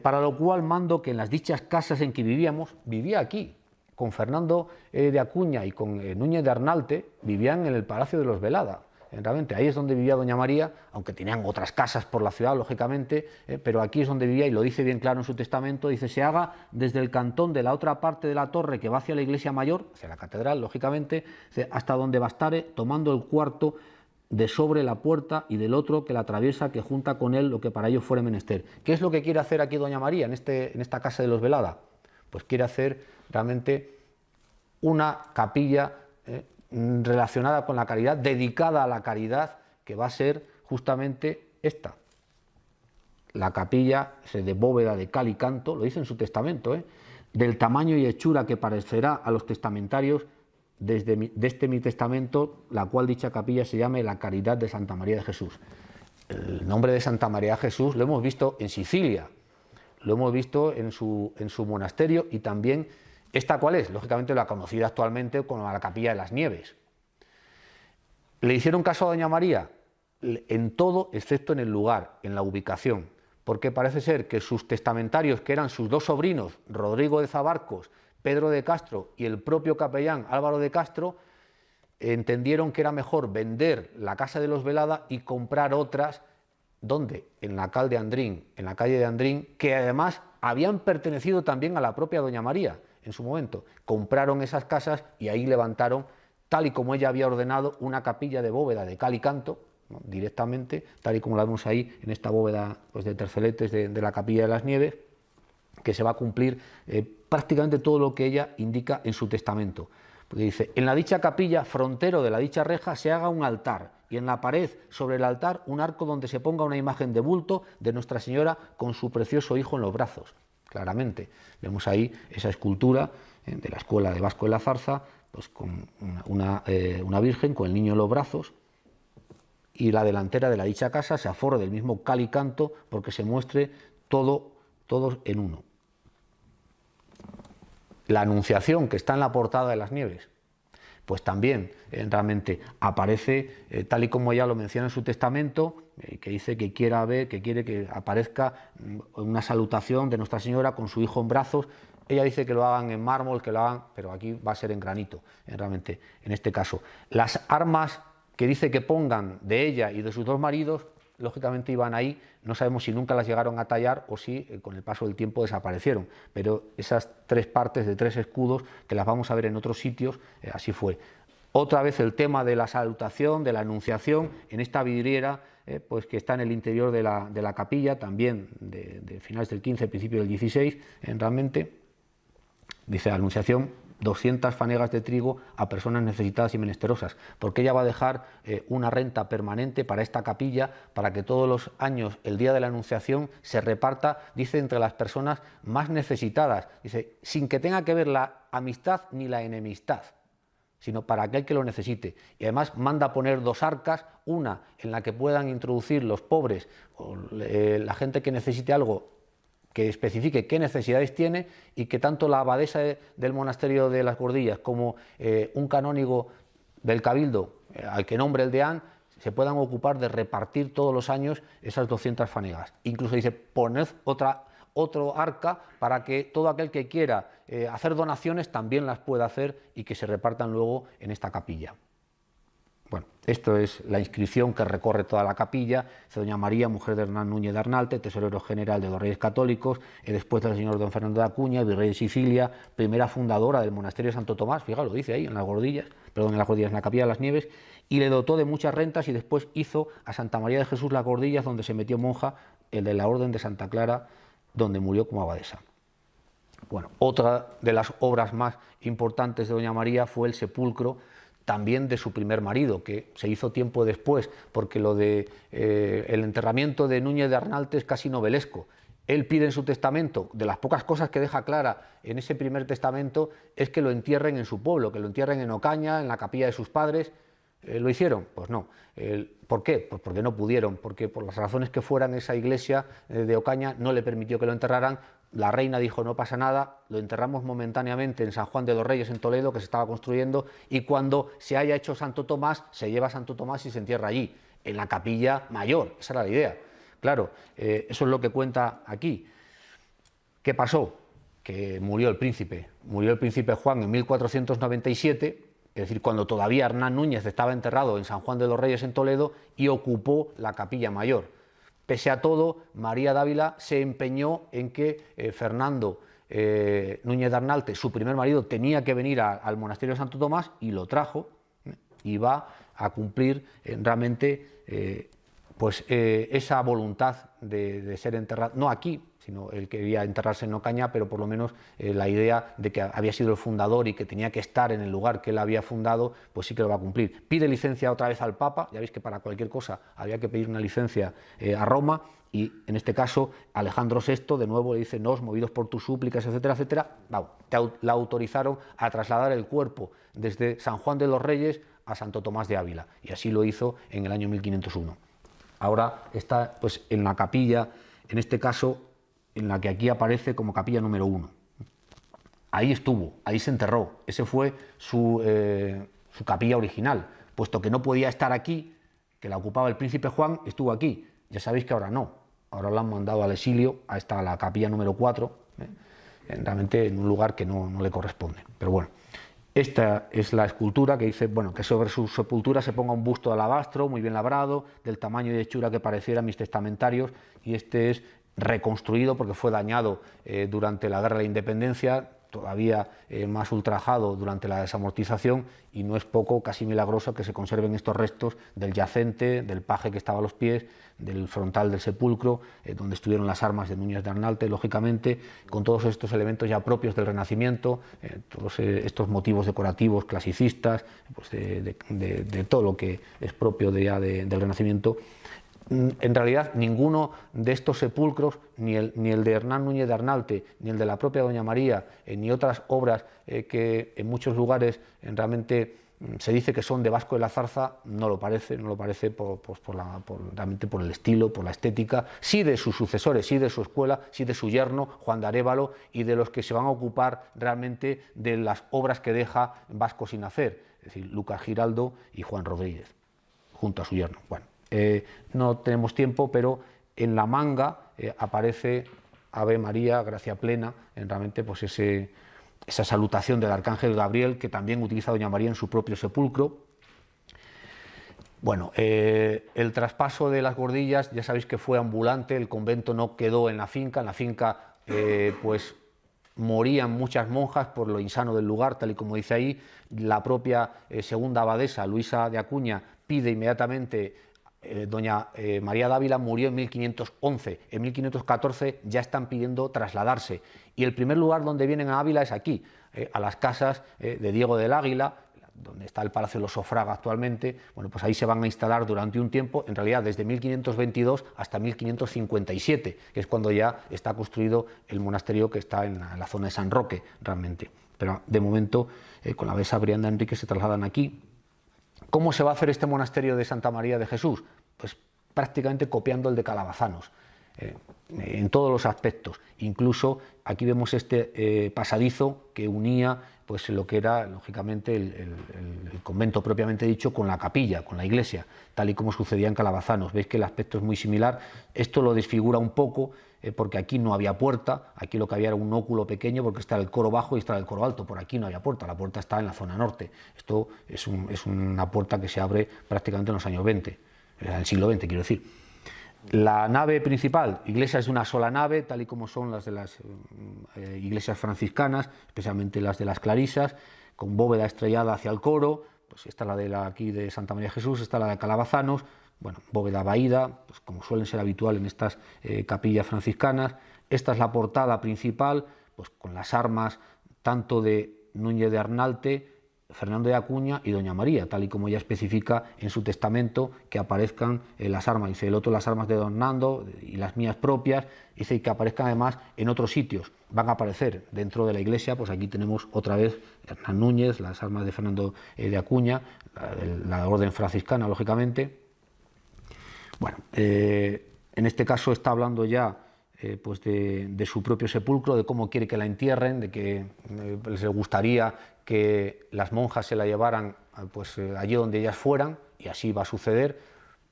Speaker 2: Para lo cual mando que en las dichas casas en que vivíamos, vivía aquí, con Fernando de Acuña y con Núñez de Arnalte, vivían en el Palacio de los Velada. Realmente ahí es donde vivía doña María, aunque tenían otras casas por la ciudad, lógicamente, pero aquí es donde vivía, y lo dice bien claro en su testamento, dice: se haga desde el cantón de la otra parte de la torre que va hacia la iglesia mayor, hacia la catedral, lógicamente, hasta donde bastare, tomando el cuarto de sobre la puerta y del otro que la atraviesa, que junta con él lo que para ello fuere menester. ¿Qué es lo que quiere hacer aquí doña María en esta casa de los Velada? Pues quiere hacer realmente una capilla relacionada con la caridad, dedicada a la caridad, que va a ser justamente esta. La capilla de bóveda de cal y canto, lo dice en su testamento, del tamaño y hechura que parecerá a los testamentarios de este mi testamento, la cual dicha capilla se llame la Caridad de Santa María de Jesús. El nombre de Santa María de Jesús lo hemos visto en Sicilia, lo hemos visto en su monasterio, y también esta, ¿cuál es? Lógicamente la conocida actualmente como la Capilla de las Nieves. ¿Le hicieron caso a doña María? En todo, excepto en el lugar, en la ubicación, porque parece ser que sus testamentarios, que eran sus dos sobrinos, Rodrigo de Zabarcos, Pedro de Castro y el propio capellán Álvaro de Castro, entendieron que era mejor vender la casa de los Velada y comprar otras, ¿dónde? En la calle de Andrín, que además habían pertenecido también a la propia doña María en su momento. Compraron esas casas y ahí levantaron, tal y como ella había ordenado, una capilla de bóveda de cal y canto, ¿no? Directamente, tal y como la vemos ahí en esta bóveda, pues, de terceletes de la Capilla de las Nieves, que se va a cumplir prácticamente todo lo que ella indica en su testamento. Porque dice: en la dicha capilla, frontero de la dicha reja, se haga un altar, y en la pared, sobre el altar, un arco donde se ponga una imagen de bulto de Nuestra Señora con su precioso hijo en los brazos. Claramente, vemos ahí esa escultura de la escuela de Vasco de la Zarza, pues con una virgen con el niño en los brazos, y la delantera de la dicha casa se aforra del mismo cal y canto, porque se muestre todos en uno. La Anunciación, que está en la portada de las Nieves, pues también realmente aparece tal y como ella lo menciona en su testamento, que dice que quiere que aparezca una salutación de Nuestra Señora con su hijo en brazos. Ella dice que lo hagan en mármol, que lo hagan, pero aquí va a ser en granito, realmente, en este caso. Las armas que dice que pongan de ella y de sus dos maridos, lógicamente iban ahí, no sabemos si nunca las llegaron a tallar o si con el paso del tiempo desaparecieron, pero esas tres partes de tres escudos, que las vamos a ver en otros sitios, así fue. Otra vez el tema de la salutación, de la anunciación, en esta vidriera, pues que está en el interior de la capilla, también de finales del 15, principio del 16, realmente, dice la Anunciación: 200 fanegas de trigo a personas necesitadas y menesterosas, porque ella va a dejar una renta permanente para esta capilla, para que todos los años, el día de la Anunciación, se reparta, dice, entre las personas más necesitadas, dice, sin que tenga que ver la amistad ni la enemistad, sino para aquel que lo necesite. Y además manda poner dos arcas, una en la que puedan introducir los pobres o la gente que necesite algo, que especifique qué necesidades tiene, y que tanto la abadesa del monasterio de las Gordillas como un canónigo del cabildo, al que nombre el deán, se puedan ocupar de repartir todos los años esas 200 fanegas. Incluso dice: poned otro arca para que todo aquel que quiera hacer donaciones también las pueda hacer y que se repartan luego en esta capilla. Bueno, esto es la inscripción que recorre toda la capilla. Doña María, mujer de Hernán Núñez de Arnalte, tesorero general de los Reyes Católicos, después del señor don Fernando de Acuña, virrey de Sicilia, primera fundadora del monasterio de Santo Tomás, fíjalo, lo dice ahí, en las Gordillas, en la Capilla de las Nieves, y le dotó de muchas rentas, y después hizo a Santa María de Jesús las Gordillas, donde se metió monja, el de la Orden de Santa Clara, donde murió como abadesa. Bueno, otra de las obras más importantes de doña María fue el sepulcro, también de su primer marido, que se hizo tiempo después, porque lo de el enterramiento de Núñez de Arnalte es casi novelesco. Él pide en su testamento, de las pocas cosas que deja clara en ese primer testamento, es que lo entierren en su pueblo, que lo entierren en Ocaña, en la capilla de sus padres. ¿Lo hicieron? Pues no. ¿Por qué? Pues porque no pudieron, porque por las razones que fueran, esa iglesia de Ocaña no le permitió que lo enterraran. La reina dijo: no pasa nada, lo enterramos momentáneamente en San Juan de los Reyes, en Toledo, que se estaba construyendo, y cuando se haya hecho Santo Tomás, se lleva a Santo Tomás y se entierra allí, en la capilla mayor. Esa era la idea. Claro, eso es lo que cuenta aquí. ¿Qué pasó? Que murió el príncipe Juan en 1497, es decir, cuando todavía Hernán Núñez estaba enterrado en San Juan de los Reyes, en Toledo, y ocupó la capilla mayor. Pese a todo, María Dávila se empeñó en que Fernando Núñez de Arnalte, su primer marido, tenía que venir al monasterio de Santo Tomás, y lo trajo, y va a cumplir realmente pues esa voluntad de ser enterrado, no aquí, sino él quería enterrarse en Ocaña, pero por lo menos la idea de que había sido el fundador y que tenía que estar en el lugar que él había fundado, pues sí que lo va a cumplir. Pide licencia otra vez al Papa, ya veis que para cualquier cosa había que pedir una licencia a Roma, y en este caso Alejandro VI de nuevo le dice: nos, movidos por tus súplicas, etcétera, etcétera, la autorizaron a trasladar el cuerpo desde San Juan de los Reyes a Santo Tomás de Ávila, y así lo hizo en el año 1501. Ahora está pues en la capilla, en este caso, en la que aquí aparece como capilla número 1. Ahí estuvo, ahí se enterró, ese fue su capilla original, puesto que no podía estar aquí, que la ocupaba el príncipe Juan, estuvo aquí. Ya sabéis que ahora no, ahora la han mandado al exilio, a la capilla número 4, realmente en un lugar que no le corresponde. Pero bueno, esta es la escultura que dice, bueno, que sobre su sepultura se ponga un busto de alabastro muy bien labrado, del tamaño y hechura que pareciera mis testamentarios, y este es reconstruido porque fue dañado durante la Guerra de la Independencia, todavía más ultrajado durante la desamortización, y no es poco, casi milagroso, que se conserven estos restos del yacente, del paje que estaba a los pies, del frontal del sepulcro, donde estuvieron las armas de Núñez de Arnalte, lógicamente, con todos estos elementos ya propios del Renacimiento, todos estos motivos decorativos clasicistas, pues de todo lo que es propio del Renacimiento. En realidad, ninguno de estos sepulcros, ni el de Hernán Núñez de Arnalte, ni el de la propia Doña María, ni otras obras que en muchos lugares realmente se dice que son de Vasco de la Zarza, no lo parece realmente por el estilo, por la estética, sí de sus sucesores, sí de su escuela, sí de su yerno, Juan de Arévalo, y de los que se van a ocupar realmente de las obras que deja Vasco sin hacer, es decir, Lucas Giraldo y Juan Rodríguez, junto a su yerno. Bueno, no tenemos tiempo, pero en la manga aparece Ave María, gracia plena, realmente pues esa salutación del arcángel Gabriel, que también utiliza Doña María en su propio sepulcro. Bueno, el traspaso de las Gordillas, ya sabéis que fue ambulante, el convento no quedó en la finca pues morían muchas monjas por lo insano del lugar, tal y como dice ahí. La propia segunda abadesa, Luisa de Acuña, pide inmediatamente. Doña María de Ávila murió en 1511, en 1514 ya están pidiendo trasladarse, y el primer lugar donde vienen a Ávila es aquí, a las casas de Diego del Águila, donde está el Palacio de los Sofraga actualmente. Bueno, pues ahí se van a instalar durante un tiempo, en realidad desde 1522 hasta 1557, que es cuando ya está construido el monasterio que está en la zona de San Roque, realmente. Pero de momento, con la abadesa Brianda Enrique se trasladan aquí. ¿Cómo se va a hacer este monasterio de Santa María de Jesús? Pues prácticamente copiando el de Calabazanos, en todos los aspectos. Incluso aquí vemos este pasadizo que unía pues lo que era lógicamente el convento propiamente dicho con la capilla, con la iglesia, tal y como sucedía en Calabazanos. Veis que el aspecto es muy similar. Esto lo desfigura un poco porque aquí no había puerta, aquí lo que había era un óculo pequeño porque está el coro bajo y está el coro alto, por aquí no había puerta, la puerta está en la zona norte. Esto es una puerta que se abre prácticamente en los años 20, en el siglo XX quiero decir. La nave principal, iglesias de una sola nave, tal y como son las de las iglesias franciscanas, especialmente las de las clarisas, con bóveda estrellada hacia el coro. Pues esta es la de aquí de Santa María de Jesús, esta es la de Calabazanos, bueno, bóveda vaída, pues como suelen ser habitual en estas capillas franciscanas. Esta es la portada principal, pues con las armas tanto de Núñez de Arnalte, Fernando de Acuña y Doña María, tal y como ella especifica en su testamento, que aparezcan las armas. Dice el otro las armas de Don Nando y las mías propias, dice que aparezcan además en otros sitios. Van a aparecer dentro de la iglesia, pues aquí tenemos otra vez Hernán Núñez, las armas de Fernando de Acuña, la orden franciscana, lógicamente. Bueno, en este caso está hablando ya pues de su propio sepulcro, de cómo quiere que la entierren, de que les gustaría que las monjas se la llevaran pues allí donde ellas fueran, y así va a suceder.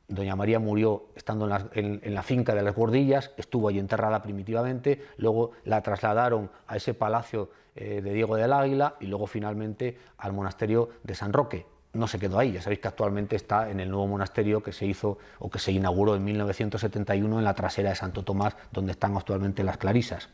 Speaker 2: Doña María murió estando en la finca de las Gordillas, estuvo allí enterrada primitivamente, luego la trasladaron a ese palacio de Diego del Águila y luego finalmente al monasterio de San Roque. No se quedó ahí, ya sabéis que actualmente está en el nuevo monasterio que se hizo o que se inauguró en 1971 en la trasera de Santo Tomás, donde están actualmente las clarisas.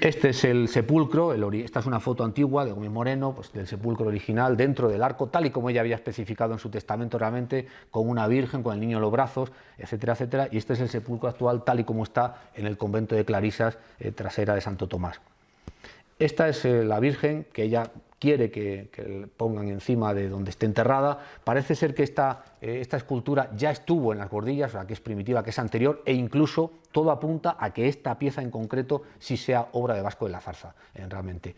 Speaker 2: Este es el sepulcro, esta es una foto antigua de Gómez Moreno, pues del sepulcro original, dentro del arco, tal y como ella había especificado en su testamento realmente, con una virgen, con el niño en los brazos, etcétera, etcétera, y este es el sepulcro actual tal y como está en el convento de Clarisas, trasera de Santo Tomás. Esta es la virgen que ella quiere que pongan encima de donde esté enterrada. Parece ser que esta escultura ya estuvo en las Gordillas, o sea, que es primitiva, que es anterior, e incluso todo apunta a que esta pieza en concreto sí sea obra de Vasco de la Zarza, realmente.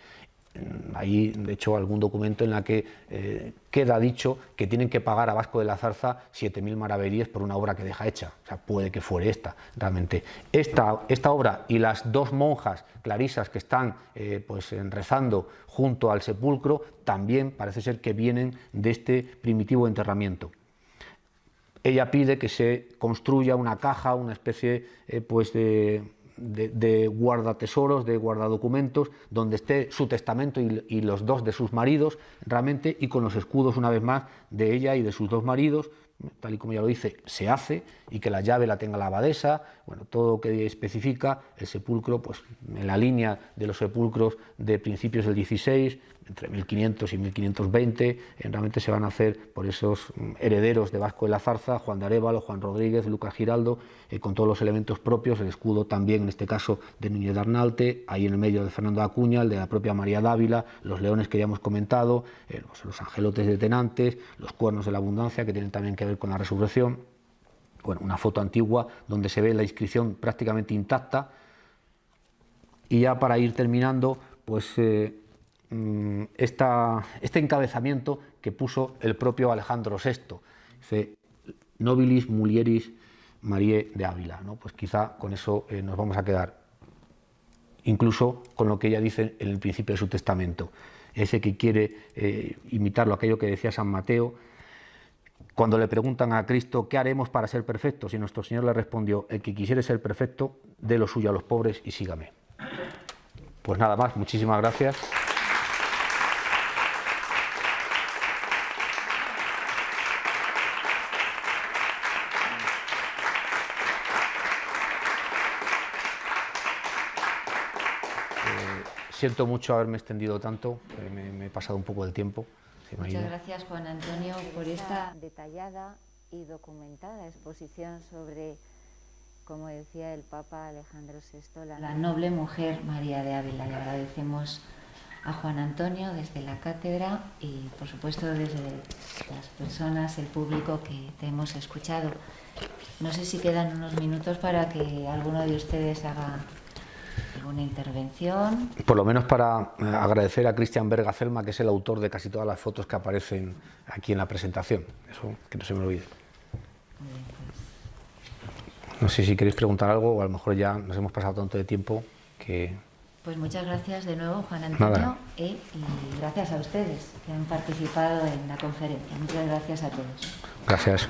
Speaker 2: Hay, de hecho, algún documento en la que queda dicho que tienen que pagar a Vasco de la Zarza 7.000 maravedíes por una obra que deja hecha. O sea, puede que fuere esta, realmente. Esta obra y las dos monjas clarisas que están pues rezando junto al sepulcro también parece ser que vienen de este primitivo enterramiento. Ella pide que se construya una caja, una especie pues de guardatesoros, de guardadocumentos, donde esté su testamento y los dos de sus maridos, realmente, y con los escudos, una vez más, de ella y de sus dos maridos, tal y como ya lo dice, se hace, y que la llave la tenga la abadesa, bueno, todo lo que especifica el sepulcro, pues en la línea de los sepulcros de principios del XVI, entre 1500 y 1520, realmente se van a hacer por esos herederos de Vasco de la Zarza, Juan de Arévalo, Juan Rodríguez, Lucas Giraldo, con todos los elementos propios, el escudo también, en este caso, de Núñez de Arnalte, ahí en el medio de Fernando de Acuña, el de la propia María Dávila, los leones que ya hemos comentado, los angelotes de Tenantes, los cuernos de la abundancia, que tienen también que ver con la resurrección. Bueno, una foto antigua donde se ve la inscripción prácticamente intacta. Y ya para ir terminando, pues este encabezamiento que puso el propio Alejandro VI, dice Nobilis Mulieris Mariae de Ávila, ¿no? Pues quizá con eso nos vamos a quedar, incluso con lo que ella dice en el principio de su testamento, ese que quiere imitarlo, aquello que decía San Mateo, cuando le preguntan a Cristo ¿qué haremos para ser perfectos? Y nuestro Señor le respondió: el que quisiere ser perfecto, dé lo suyo a los pobres y sígame. Pues nada más, muchísimas gracias. Siento mucho haberme extendido tanto, me he pasado un poco del tiempo.
Speaker 1: Muchas gracias, Juan Antonio, por esta detallada y documentada exposición sobre, como decía el Papa Alejandro VI, la noble mujer María de Ávila. Le agradecemos a Juan Antonio desde la cátedra y, por supuesto, desde las personas, el público que te hemos escuchado. No sé si quedan unos minutos para que alguno de ustedes haga alguna intervención.
Speaker 2: Por lo menos para agradecer a Cristian Berga Celma, que es el autor de casi todas las fotos que aparecen aquí en la presentación. Eso, que no se me olvide.
Speaker 1: Bien, pues.
Speaker 2: No sé si queréis preguntar algo, o a lo mejor ya nos hemos pasado tanto de tiempo que...
Speaker 1: Pues muchas gracias de nuevo, Juan Antonio, y gracias a ustedes que han participado en la conferencia. Muchas gracias a todos.
Speaker 2: Gracias.